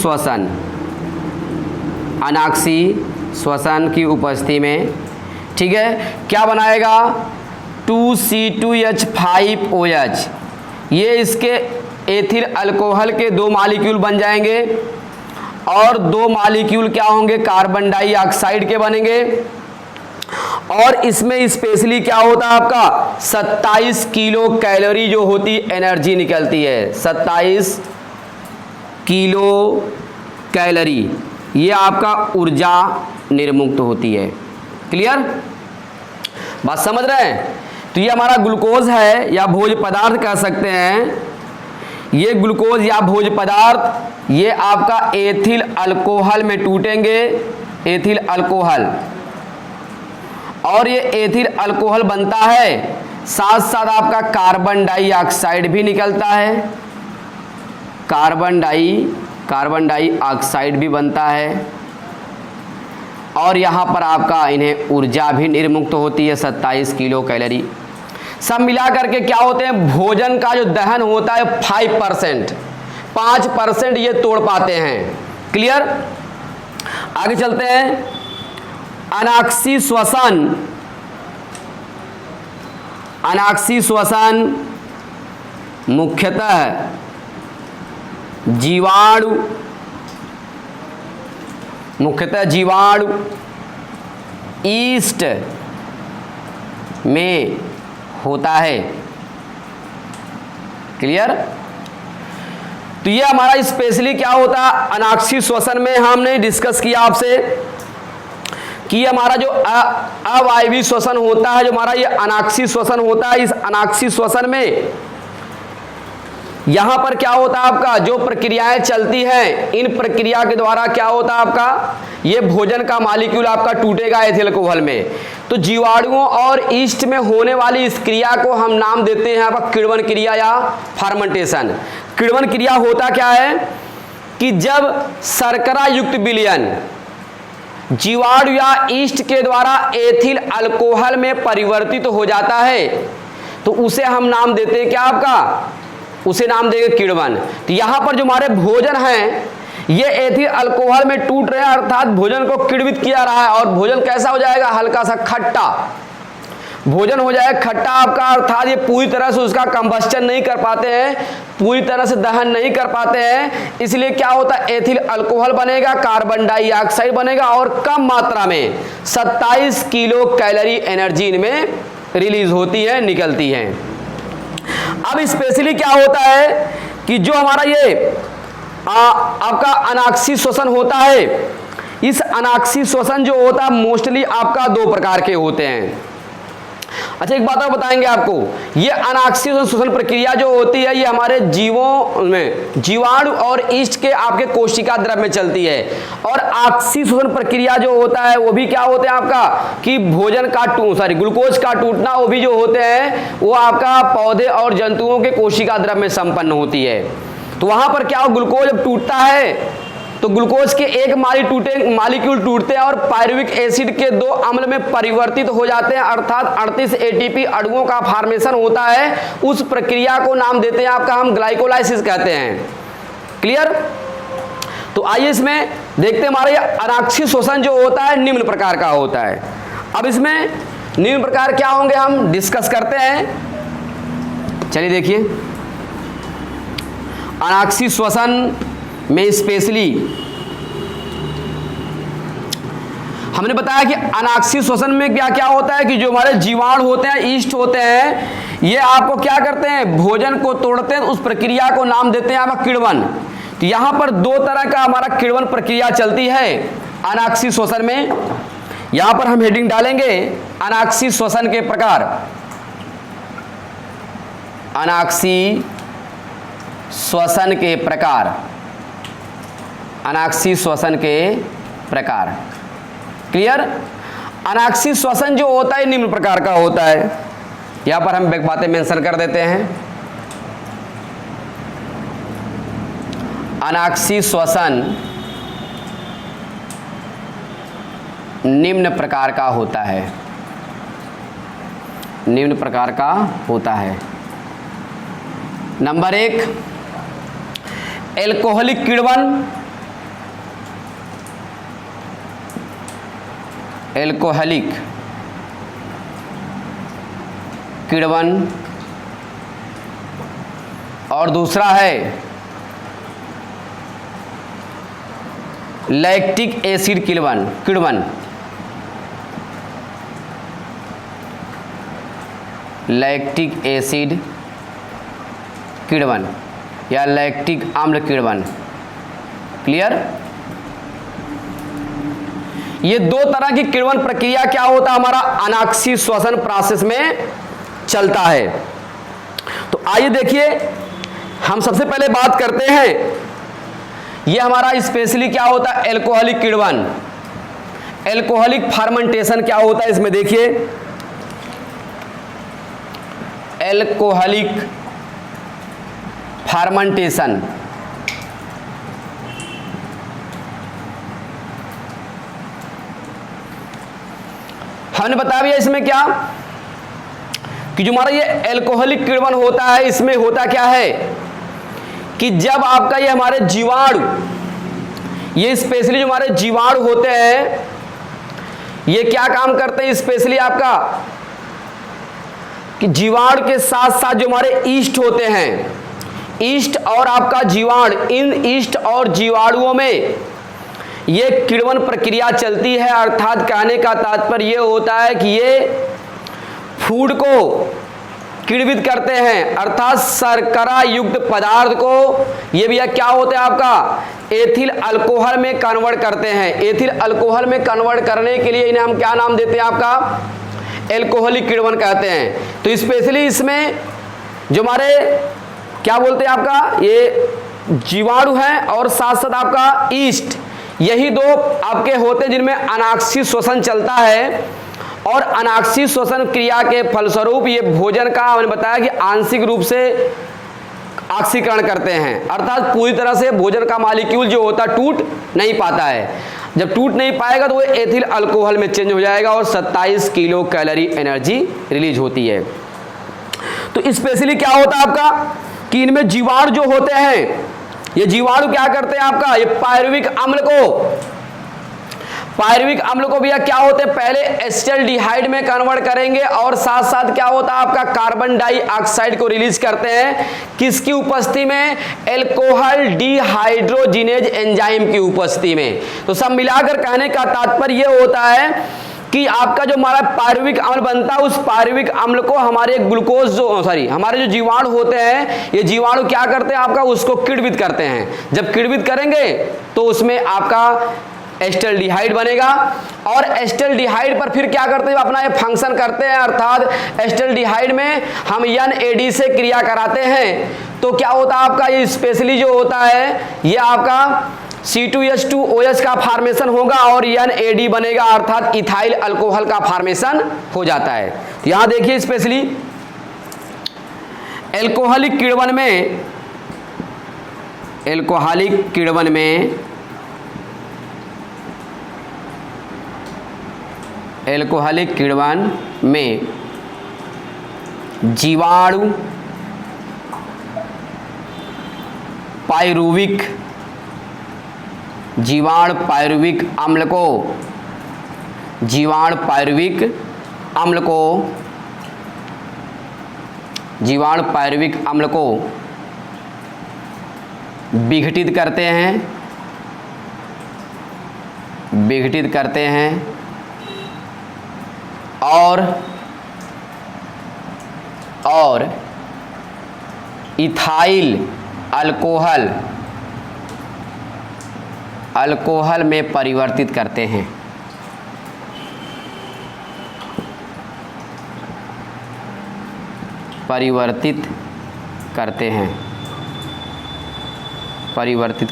श्वसन की उपस्थिति में। ठीक है, क्या बनाएगा 2C2H5OH। ये इसके एथिल अल्कोहल के 2 मॉलिक्यूल बन जाएंगे और 2 मॉलिक्यूल क्या होंगे कार्बन डाइऑक्साइड के बनेंगे। और इसमें स्पेशली क्या होता है आपका 27 किलो कैलोरी जो होती एनर्जी निकलती है। 27 किलो कैलोरी ये आपका ऊर्जा निर्मुक्त होती है। क्लियर? बात समझ रहे हैं? तो ये हमारा ग्लूकोज है या भोज्य पदार्थ कह सकते हैं। ये ग्लूकोज या भोज्य पदार्थ ये आपका एथिल अल्कोहल में टूटेंगे, एथिल अल्कोहल, और ये एथिल अल्कोहल बनता है, साथ साथ आपका कार्बन डाइऑक्साइड भी निकलता है, कार्बन डाइऑक्साइड भी बनता है, और यहाँ पर आपका इन्हें ऊर्जा भी निर्मुक्त होती है 27 किलो कैलोरी। सब मिला करके क्या होते हैं, भोजन का जो दहन होता है 5% ये तोड़ पाते हैं। क्लियर, आगे चलते हैं। अनाक्सी श्वसन मुख्यतः जीवाणु ईस्ट में होता है। क्लियर, तो ये हमारा स्पेशली क्या होता है, अनाक्सी श्वसन में हमने डिस्कस किया आपसे कि हमारा जो अवायवीय श्वसन होता है, जो हमारा ये अनाक्सी श्वसन होता है, इस अनाक्सी श्वसन में यहां पर क्या होता है आपका, जो प्रक्रियाएं चलती हैं, इन प्रक्रिया के द्वारा क्या होता है आपका, ये भोजन का मॉलिक्यूल आपका टूटेगा एथिल अल्कोहल में। तो जीवाणुओं और ईस्ट में होने वाली इस क्रिया को हम नाम देते हैं आपका किण्वन क्रिया या फर्मेंटेशन। किण्वन क्रिया होता क्या है कि जब शर्करा युक्त विलयन जीवाणु या ईस्ट के द्वारा एथिल अल्कोहल में परिवर्तित हो जाता है, तो उसे हम नाम देते हैं क्या आपका, उसे नाम देंगे किण्वन। तो यहां पर जो हमारे भोजन हैं ये एथिल अल्कोहल में टूट रहे हैं, अर्थात भोजन को किण्वित किया रहा है, और भोजन कैसा हो जाएगा, हल्का सा खट्टा भोजन हो जाएगा, खट्टा आपका, अर्थात ये पूरी तरह से उसका कंबस्टन नहीं कर पाते हैं, पूरी तरह से दहन नहीं कर पाते हैं, इसलिए क्या होता है, एथिल अल्कोहल बनेगा, कार्बन डाइऑक्साइड बनेगा, और कम मात्रा में 27 किलो कैलोरी एनर्जी इनमें रिलीज होती है, निकलती है। अब स्पेशली क्या होता है कि जो हमारा ये आपका अनाक्सी श्वसन होता है, इस अनाक्सी श्वसन जो होता है मोस्टली आपका 2 प्रकार के होते हैं। अच्छा, एक बात और बताएंगे आपको, ये अनाक्सी श्वसन प्रक्रिया जो होती है ये हमारे जीवों में जीवाणु और ईस्ट के आपके कोशिका द्रव्य में चलती है, और आक्सी श्वसन प्रक्रिया जो होता है वो भी क्या होते हैं आपका कि भोजन का ग्लूकोज का टूटना, वो भी जो होते हैं वो आपका पौधे और जंतुओं के कोशिका द्रव्य में संपन्न होती है। तो वहां पर क्या ग्लूकोज जब टूटता है तो ग्लूकोज के एक मॉलिक्यूल टूटते हैं और पायरुविक एसिड के 2 अम्ल में परिवर्तित हो जाते हैं, अर्थात 38 एटीपी अणुओं का फॉर्मेशन होता है। उस प्रक्रिया को नाम देते हैं आपका हम ग्लाइकोलाइसिस कहते हैं। क्लियर, तो आइए इसमें देखते हैं हमारा ये अनाक्सी श्वसन जो होता है निम्न प्रकार का होता है। अब इसमें निम्न प्रकार क्या होंगे हम डिस्कस करते हैं। चलिए देखिए, अनाक्सी श्वसन में स्पेशली हमने बताया कि अनाक्सी श्वसन में क्या क्या होता है कि जो हमारे जीवाणु होते हैं, ईस्ट होते हैं, ये आपको क्या करते हैं, भोजन को तोड़ते हैं, उस प्रक्रिया को नाम देते हैं आपका किण्वन। तो यहां पर 2 तरह का हमारा किण्वन प्रक्रिया चलती है अनाक्सी श्वसन में। यहां पर हम हेडिंग डालेंगे अनाक्सी श्वसन के प्रकार, अनाक्सी श्वसन के प्रकार, अनाक्सी श्वसन के प्रकार। क्लियर, अनाक्सी श्वसन जो होता है निम्न प्रकार का होता है। यहां पर हम बातें मेंशन कर देते हैं। अनाक्सी श्वसन निम्न प्रकार का होता है, निम्न प्रकार का होता है। नंबर 1 एल्कोहलिक किण्वन, एल्कोहलिक किण्वन, और दूसरा है लैक्टिक एसिड किण्वन, लैक्टिक एसिड किण्वन या लैक्टिक अम्ल किण्वन। क्लियर, ये 2 तरह की किण्वन प्रक्रिया क्या होता है हमारा अनाक्सी श्वसन प्रोसेस में चलता है। तो आइए देखिए हम सबसे पहले बात करते हैं, ये हमारा स्पेशली क्या होता है, एल्कोहलिक किण्वन। एल्कोहलिक फर्मेंटेशन क्या होता है इसमें देखिए, एल्कोहलिक फर्मेंटेशन हमने बता दिया इसमें क्या कि जो हमारा ये एल्कोहलिक किण्वन होता है, इसमें होता क्या है कि जब आपका ये हमारे जीवाणु, ये स्पेशली जो हमारे जीवाणु होते हैं, ये क्या काम करते हैं स्पेशली आपका कि जीवाणु के साथ साथ जो हमारे ईस्ट होते हैं, ईस्ट और आपका जीवाणु, इन ईस्ट और जीवाणुओं में ये किण्वन प्रक्रिया चलती है। अर्थात कहने का तात्पर्य ये होता है कि ये फूड को किण्वित करते हैं, अर्थात शर्करा युक्त पदार्थ को ये भैया क्या होता है आपका एथिल अल्कोहल में कन्वर्ट करते हैं। एथिल अल्कोहल में कन्वर्ट करने के लिए इन्हें हम क्या नाम देते हैं आपका, एल्कोहलिक किण्वन कहते हैं। तो स्पेशली इसमें जो हमारे क्या बोलते हैं आपका ये जीवाणु है और साथ साथ आपका ईस्ट, यही दो आपके होते हैं जिनमें अनाक्षी श्वसन चलता है। और अनाक्षी श्वसन क्रिया के फलस्वरूप ये भोजन का हमने बताया कि आंशिक रूप से ऑक्सीकरण करते हैं, अर्थात पूरी तरह से भोजन का मॉलिक्यूल जो होता टूट नहीं पाता है। जब टूट नहीं पाएगा तो वो एथिल अल्कोहल में चेंज हो जाएगा और 27 किलो कैलोरी एनर्जी रिलीज होती है। तो स्पेशली क्या होता है आपका कि इनमें जीवाणु जो होते हैं, ये जीवाणु क्या करते हैं आपका ये पायरुविक अम्ल को भैया क्या होते हैं पहले एसिटाल्डिहाइड में कन्वर्ट करेंगे और साथ साथ क्या होता है आपका कार्बन डाइऑक्साइड को रिलीज करते हैं। किसकी उपस्थिति में, एल्कोहल डिहाइड्रोजिनेज एंजाइम की उपस्थिति में। तो सब मिलाकर कहने का तात्पर्य ये होता है कि आपका जो हमारा पायरुविक अम्ल बनता है, उस पायरुविक अम्ल को हमारे हमारे जो जीवाणु होते हैं, ये जीवाणु क्या करते हैं आपका उसको किण्वित करते हैं। जब किण्वित करेंगे तो उसमें आपका एसिटाल्डिहाइड बनेगा और एसिटाल्डिहाइड पर फिर क्या करते हैं अपना ये फंक्शन करते हैं, अर्थात एसिटाल्डिहाइड में हम NAD से क्रिया कराते हैं। तो क्या होता है आपका ये स्पेशली जो होता है ये आपका C2H2OH का फॉर्मेशन होगा और NAD बनेगा, अर्थात इथाइल अल्कोहल का फॉर्मेशन हो जाता है। तो यहां देखिए स्पेशली एल्कोहलिक किण्वन में जीवाणु पायरुविक अम्ल को विघटित करते हैं और इथाइल अल्कोहल में परिवर्तित करते हैं। परिवर्तित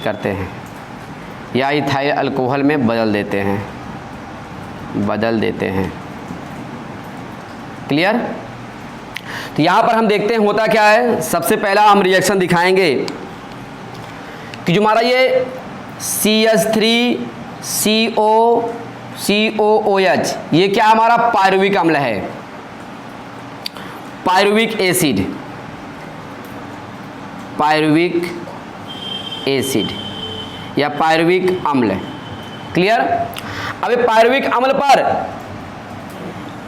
करते हैं या इथाइल अल्कोहल में बदल देते हैं। क्लियर? तो यहां पर हम देखते हैं होता क्या है। सबसे पहला हम रिएक्शन दिखाएंगे कि जो हमारा ये CH3COOH ये क्या हमारा पायरुविक अम्ल है, पायरुविक एसिड या पायरुविक अम्ल। क्लियर? अब पायरुविक अम्ल पर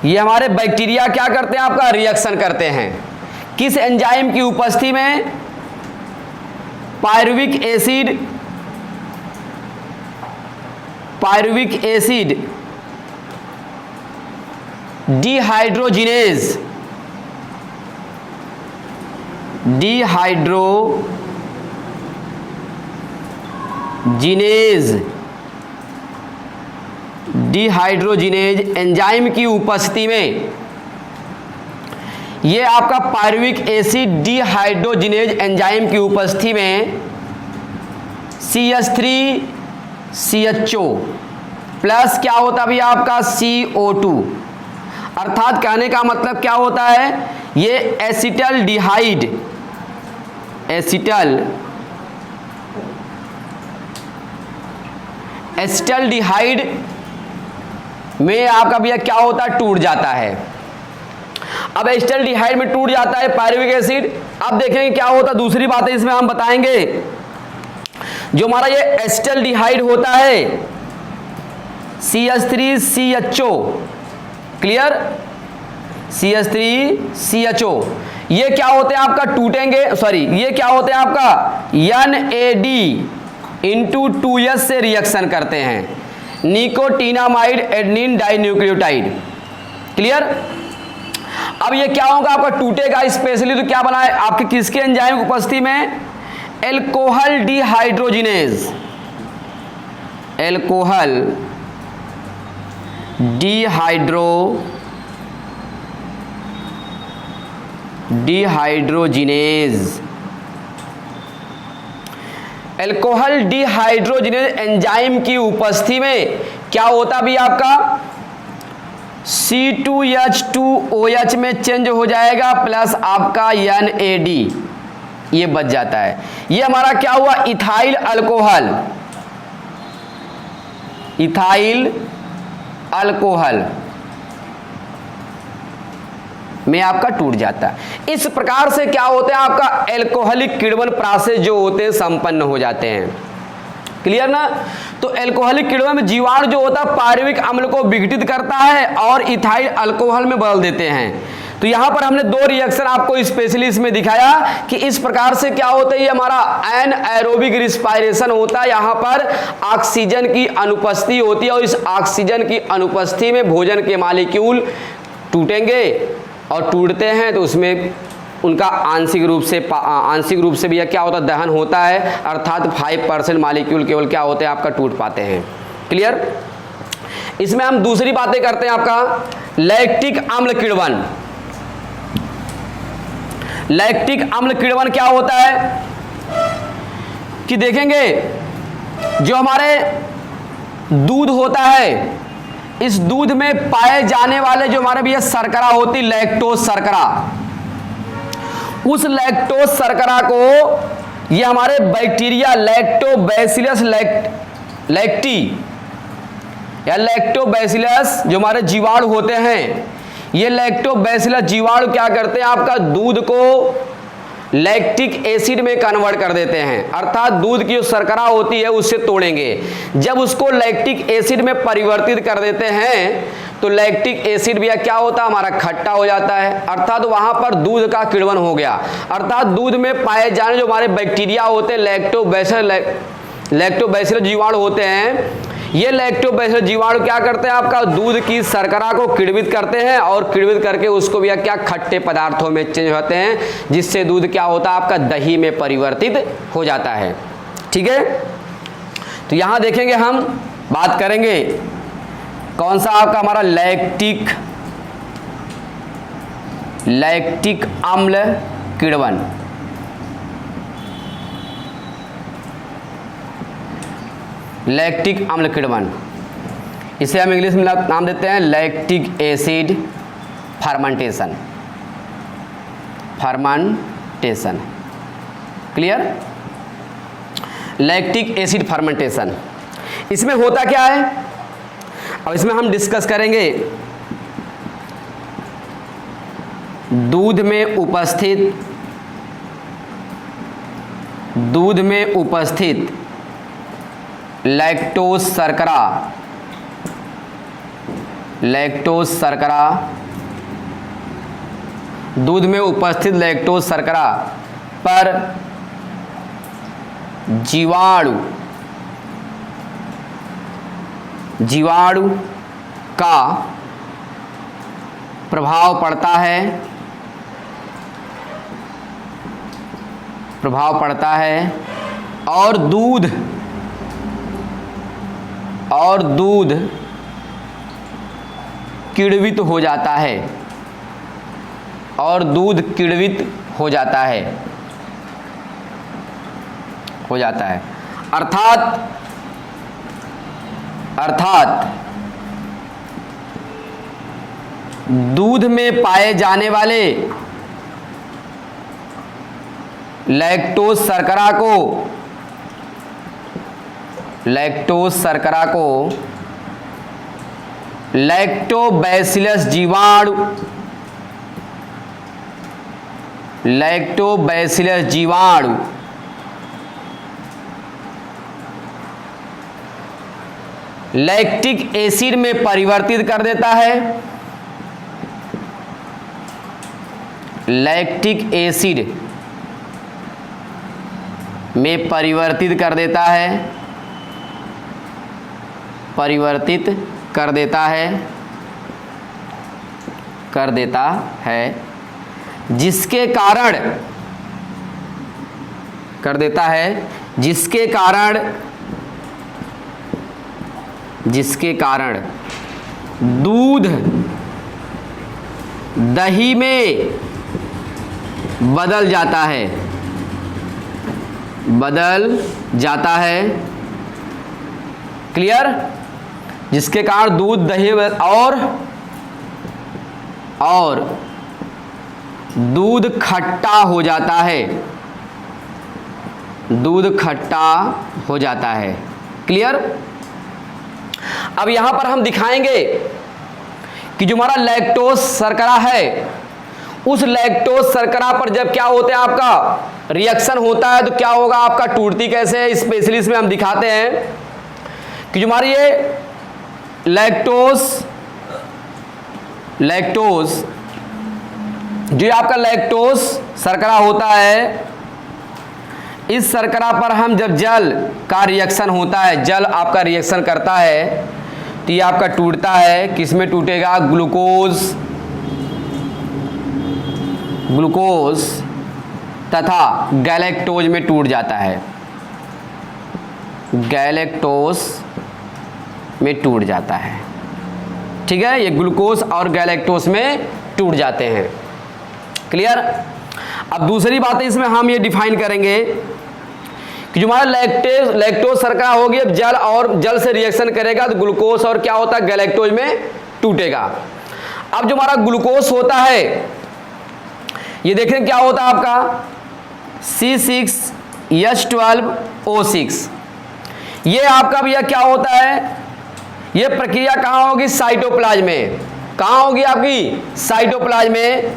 ये हमारे बैक्टीरिया क्या करते हैं आपका रिएक्शन करते हैं। किस एंजाइम की उपस्थिति में, pyruvic acid dehydrogenase dehydrogenase enzyme की उपस्थिति में ये आपका पायरुविक एसिड डिहाइड्रोजिनेज एंजाइम की उपस्थिति में CH3CHO प्लस क्या होता है भैया आपका CO2, अर्थात कहने का मतलब क्या होता है, ये एसिटल्डिहाइड में आपका भैया क्या होता है, टूट जाता है। अब एसिटल्डिहाइड में टूट जाता है पायरुविक एसिड। अब देखेंगे क्या होता है, दूसरी बातें इसमें हम बताएंगे। जो हमारा ये एसिटल्डिहाइड होता है CH3CHO, क्लियर, CH3CHO, ये क्या होते हैं आपका, टूटेंगे, सॉरी ये क्या होते हैं आपका NAD/2S से रिएक्शन करते हैं, निकोटीनामाइड एडेनिन डाइन्यूक्लियोटाइड, क्लियर। अब ये क्या होगा आपका, टूटेगा स्पेशली तो क्या बना है आपके किसके एंजाइम की उपस्थिति में, alcohol dehydrogenase, alcohol dehydrogenase, alcohol dehydrogenase enzyme की उपस्थिति में क्या होता भी आपका C2H2OH में चेंज हो जाएगा प्लस आपका NAD, ये बच जाता है। ये हमारा क्या हुआ, इथाइल अल्कोहल में आपका टूट जाता है। इस प्रकार से क्या होता है आपका एल्कोहलिक किण्वन प्रोसेस जो होते हैं संपन्न हो जाते हैं, क्लियर ना। तो एल्कोहलिक किण्वन में जीवाणु जो होता है पायरुविक अम्ल को विघटित करता है और इथाइल अल्कोहल में बदल देते हैं। तो यहां पर हमने दो रिएक्शन आपको स्पेशली इसमें दिखाया कि इस प्रकार से क्या होता है, ये हमारा एनएरोबिक रिस्पायरेशन होता है। यहां पर ऑक्सीजन की अनुपस्थिति होती है और इस ऑक्सीजन की अनुपस्थिति में भोजन के मॉलिक्यूल टूटेंगे और टूटते हैं तो उसमें उनका आंशिक रूप से भी क्या होता है, दहन होता है, अर्थात 5% मॉलिक्यूल केवल क्या होते हैं आपका टूट पाते हैं, क्लियर। इसमें हम दूसरी बातें करते हैं आपका लैक्टिक अम्ल किण्वन। लैक्टिक अम्ल किण्वन क्या होता है कि देखेंगे जो हमारे दूध होता है, इस दूध में पाए जाने वाले जो हमारे भी शर्करा होती, लैक्टोज शर्करा, उस लैक्टोज शर्करा को ये हमारे बैक्टीरिया लैक्टोबैसिलस लैक्टी या लैक्टोबैसिलस जो हमारे जीवाणु होते हैं, ये लैक्टोबैसिलस जीवाणु क्या करते हैं आपका दूध को लैक्टिक एसिड में कन्वर्ट कर देते हैं, अर्थात दूध की जो शर्करा होती है उससे तोड़ेंगे। जब उसको लैक्टिक एसिड में परिवर्तित कर देते हैं तो लैक्टिक एसिड भी क्या होता है हमारा खट्टा हो जाता है, अर्थात वहां पर दूध का किण्वन हो गया। अर्थात दूध में पाए जाने जो हमारे बैक्टीरिया होते हैं लैक्टोबैसिलस जीवाणु होते हैं, ये लैक्टोबैसिलस जीवाणु क्या करते हैं आपका दूध की शर्करा को किण्वित करते हैं और किण्वित करके उसको भी क्या खट्टे पदार्थों में चेंज होते हैं, जिससे दूध क्या होता है आपका दही में परिवर्तित हो जाता है, ठीक है। तो यहां देखेंगे हम बात करेंगे कौन सा आपका हमारा लैक्टिक अम्ल किण्वन। लैक्टिक अम्ल किण्वन, इसे हम इंग्लिश में नाम देते हैं lactic acid fermentation, clear. Lactic acid fermentation, इसमें होता क्या है अब इसमें हम डिस्कस करेंगे। दूध में उपस्थित लैक्टोज शर्करा दूध में उपस्थित लैक्टोज शर्करा पर जीवाणु का प्रभाव पड़ता है और दूध किण्वित हो जाता है। और दूध किण्वित हो जाता है, अर्थात दूध में पाए जाने वाले लैक्टोज शर्करा को लैक्टोबैसिलस जीवाणु लैक्टिक एसिड में परिवर्तित कर देता है, लैक्टिक एसिड में परिवर्तित कर देता है, जिसके कारण दूध दही में बदल जाता है, क्लियर। जिसके कारण दूध दही और दूध खट्टा हो जाता है, क्लियर। अब यहां पर हम दिखाएंगे कि जो हमारा लैक्टोज शर्करा है, उस लैक्टोज शर्करा पर जब क्या होता है, आपका रिएक्शन होता है, तो क्या होगा, आपका टूटती कैसे है, स्पेशली इसमें हम दिखाते हैं कि जो हमारी ये लैक्टोज जो आपका लैक्टोज शर्करा होता है, इस शर्करा पर हम जब जल का रिएक्शन होता है, जल आपका रिएक्शन करता है, तो ये आपका टूटता है। किस में टूटेगा, ग्लूकोज तथा गैलेक्टोज में टूट जाता है, ठीक है। ये ग्लूकोज और गैलेक्टोज में टूट जाते हैं, क्लियर। अब दूसरी बात इसमें हम ये डिफाइन करेंगे कि जो हमारा लैक्टोज शर्करा होगी, अब जल से रिएक्शन करेगा तो ग्लूकोज और क्या होता है, गैलेक्टोज में टूटेगा। अब जो हमारा ग्लूकोज होता है, ये देखें क्या होता है आपका C6H12O6, ये आपका भैया क्या होता है, ये प्रक्रिया कहाँ होगी, साइटोप्लाज्म में। कहाँ होगी आपकी, साइटोप्लाज्म में।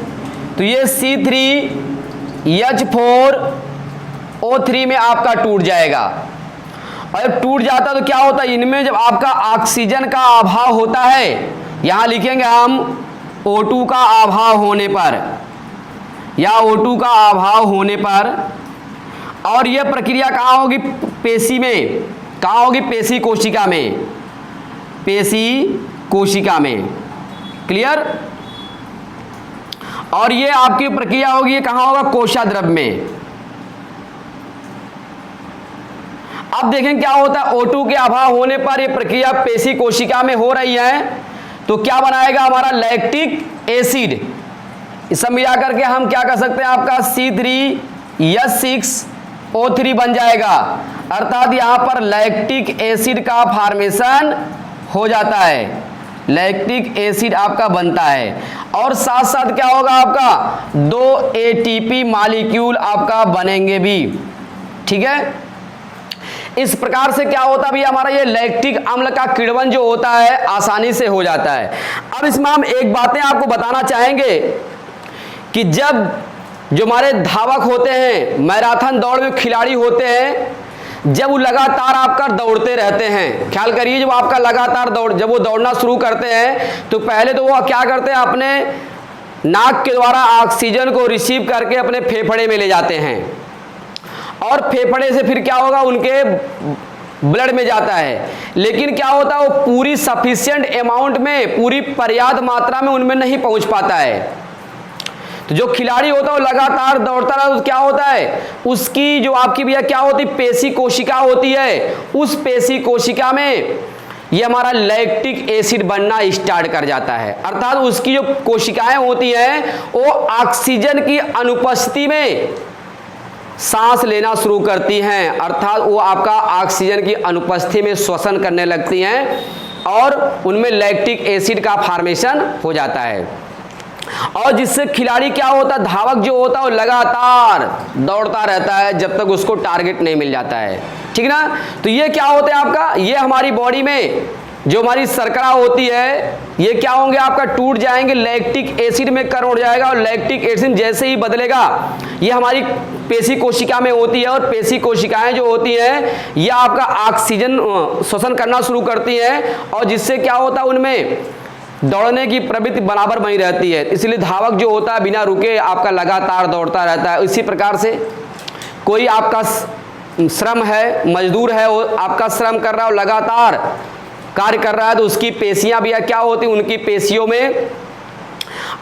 तो ये C3H4O3 में आपका टूट जाएगा, और जब टूट जाता तो क्या होता है, इनमें जब आपका ऑक्सीजन का अभाव होता है, यहां लिखेंगे हम O2 का अभाव होने पर, और यह प्रक्रिया कहाँ होगी, पेशी में। कहाँ होगी, पेशी कोशिका में, क्लियर। और ये आपकी प्रक्रिया होगी, ये कहाँ होगा, कोशाद्रव्य में। अब देखें क्या होता है, O2 के अभाव होने पर ये प्रक्रिया पेशी कोशिका में हो रही है, तो क्या बनाएगा हमारा लैक्टिक एसिड। इस सब मिला करके हम क्या कर सकते हैं, आपका C3H6O3 बन जाएगा, अर्थात यहां पर लैक्टिक एसिड का फॉर्मेशन हो जाता है, लैक्टिक एसिड आपका बनता है। और साथ साथ क्या होगा, आपका 2 ATP मॉलिक्यूल आपका बनेंगे भी, ठीक है। इस प्रकार से क्या होता है भी, हमारा ये लैक्टिक अम्ल का किण्वन जो होता है आसानी से हो जाता है। अब इसमें हम एक बातें आपको बताना चाहेंगे कि जब जो हमारे धावक होते हैं, मैराथन दौड़ में खिलाड़ी होते हैं, जब वो लगातार आपका दौड़ते रहते हैं, ख्याल करिए, जब आपका लगातार जब वो दौड़ना शुरू करते हैं, तो पहले तो वो क्या करते हैं, अपने नाक के द्वारा ऑक्सीजन को रिसीव करके अपने फेफड़े में ले जाते हैं, और फेफड़े से फिर क्या होगा, उनके ब्लड में जाता है। लेकिन क्या होता है, वो पूरी सफिशिएंट अमाउंट में, पूरी पर्याप्त मात्रा में उनमें नहीं पहुंच पाता है। तो जो खिलाड़ी होता है वो लगातार दौड़ता रहा, तो क्या होता है, उसकी जो आपकी भैया क्या होती, पेशी कोशिका होती है, उस पेशी कोशिका में ये हमारा लैक्टिक एसिड बनना स्टार्ट कर जाता है, अर्थात उसकी जो कोशिकाएं होती हैं वो ऑक्सीजन की अनुपस्थिति में सांस लेना शुरू करती हैं, अर्थात वो आपका ऑक्सीजन की अनुपस्थिति में श्वसन करने लगती हैं और उनमें लैक्टिक एसिड का फॉर्मेशन हो जाता है। और जिससे खिलाड़ी क्या होता है, धावक जो होता है वो लगातार दौड़ता रहता है जब तक उसको टारगेट नहीं मिल जाता है, ठीक ना। तो ये क्या होता है आपका, ये हमारी बॉडी में जो हमारी शर्करा होती है ये क्या होंगे आपका, टूट जाएंगे, लैक्टिक एसिड में कन्वर्ट हो जाएगा और लैक्टिक एसिड जैसे ही बदलेगा, ये हमारी पेशी कोशिका में होती है और पेशी कोशिकाएं जो होती हैं ये आपका ऑक्सीजन श्वसन करना शुरू करती हैं और जिससे क्या होता है उनमें दौड़ने की प्रवृत्ति बराबर बनी रहती है। इसलिए धावक जो होता है बिना रुके आपका लगातार दौड़ता रहता है। इसी प्रकार से कोई आपका श्रम है, मजदूर है, वो आपका श्रम कर रहा है और लगातार कार्य कर रहा है तो उसकी पेशियां भी क्या होती है, उनकी पेशियों में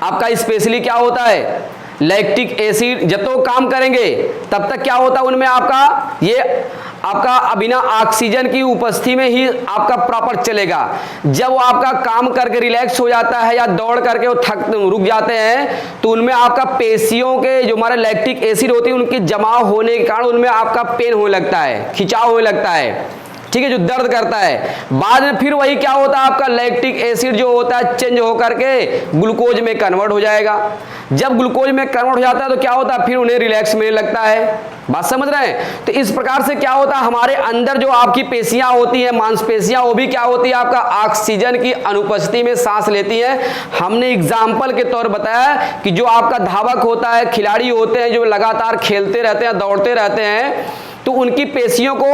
आपका स्पेशली क्या होता है, लैक्टिक एसिड जब तो काम करेंगे तब तक क्या होता है उनमें आपका ये आपका बिना ऑक्सीजन की उपस्थिति में ही आपका प्रॉपर चलेगा। जब वो आपका काम करके रिलैक्स हो जाता है या दौड़ करके वो रुक जाते हैं तो उनमें आपका पेशियों के जो हमारे लैक्टिक एसिड होती है उनकी जमाव होने के कारण उनमें आपका पेन होने लगता है, खिंचाव होने लगता है, ठीक है, जो दर्द करता है। बाद में फिर वही क्या होता है आपका लैक्टिक एसिड जो होता है चेंज होकर के ग्लूकोज में कन्वर्ट हो जाएगा। जब ग्लूकोज में कन्वर्ट हो जाता है तो क्या होता है फिर उन्हें रिलैक्स मिलने लगता है। बात समझ रहे हैं। तो इस प्रकार से क्या होता है हमारे अंदर जो आपकी पेशियां होती हैं, मांसपेशियां, वो भी क्या होती है आपका ऑक्सीजन की अनुपस्थिति में सांस लेती हैं। हमने एग्जाम्पल के तौर बताया कि जो आपका धावक होता है, खिलाड़ी होते हैं जो लगातार खेलते रहते हैं, दौड़ते रहते हैं, तो उनकी पेशियों को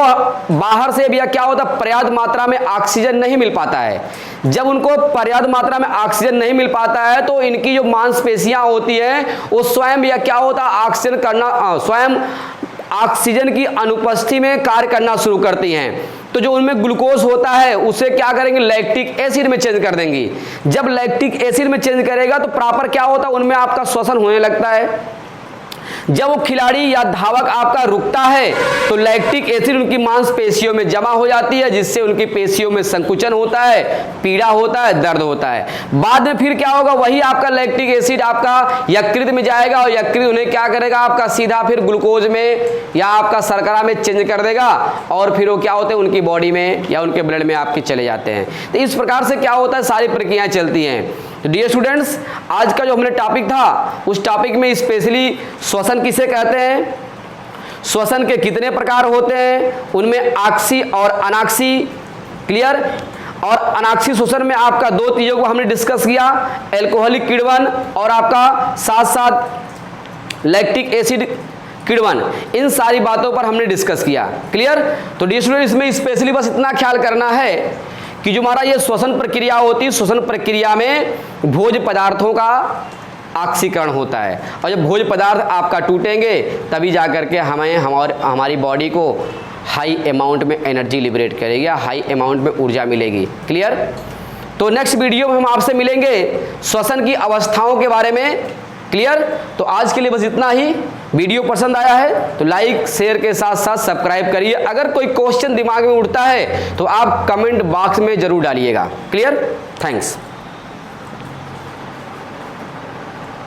बाहर से भी क्या होता है पर्याप्त मात्रा में ऑक्सीजन नहीं मिल पाता है। जब उनको पर्याप्त मात्रा में ऑक्सीजन नहीं मिल पाता है तो इनकी जो मांसपेशियां होती हैं वो स्वयं या क्या होता है ऑक्सीजन करना, स्वयं ऑक्सीजन की अनुपस्थिति में कार्य करना शुरू करती हैं। तो जो उनमें ग्लूकोज होता है उसे क्या करेंगे, लैक्टिक एसिड में चेंज कर देंगी। जब लैक्टिक एसिड में चेंज करेगा तो प्रॉपर क्या होता है उनमें आपका श्वसन होने लगता है। जब वो खिलाड़ी या धावक आपका रुकता है तो लैक्टिक एसिड उनकी मांसपेशियों में जमा हो जाती है जिससे उनकी पेशियों में संकुचन होता है, पीड़ा होता है, दर्द होता है। बाद में फिर क्या होगा, वही आपका लैक्टिक एसिड आपका यकृत में जाएगा और यकृत उन्हें क्या करेगा आपका सीधा फिर ग्लूकोज में या आपका शर्करा में चेंज कर देगा और फिर वो क्या होते हैं उनकी बॉडी में या उनके ब्लड में आपके चले जाते हैं। तो इस प्रकार से क्या होता है सारी प्रक्रियाएं चलती हैं। तो डियर स्टूडेंट्स, आज का जो हमने टॉपिक था उस टॉपिक में स्पेशली श्वसन किसे कहते हैं, श्वसन के कितने प्रकार होते हैं, उनमें ऑक्सी और अनाक्सी, क्लियर। और अनाक्सी श्वसन में आपका दो चीजों को हमने डिस्कस किया, एल्कोहलिक किण्वन और आपका साथ साथ लैक्टिक एसिड किण्वन। इन सारी बातों पर हमने डिस्कस किया, क्लियर। तो डियर स्टूडेंट, इसमें स्पेशली बस इतना ख्याल करना है कि जो हमारा ये श्वसन प्रक्रिया होती है, श्वसन प्रक्रिया में भोज्य पदार्थों का ऑक्सीकरण होता है और जब भोज्य पदार्थ आपका टूटेंगे तभी जाकर के हमारी बॉडी को हाई अमाउंट में एनर्जी लिबरेट करेगी या हाई अमाउंट में ऊर्जा मिलेगी, क्लियर। तो नेक्स्ट वीडियो में हम आपसे मिलेंगे श्वसन की अवस्थाओं के बारे में, क्लियर। तो आज के लिए बस इतना ही। वीडियो पसंद आया है तो लाइक शेयर के साथ साथ सब्सक्राइब करिए। अगर कोई क्वेश्चन दिमाग में उठता है तो आप कमेंट बॉक्स में जरूर डालिएगा, क्लियर। थैंक्स।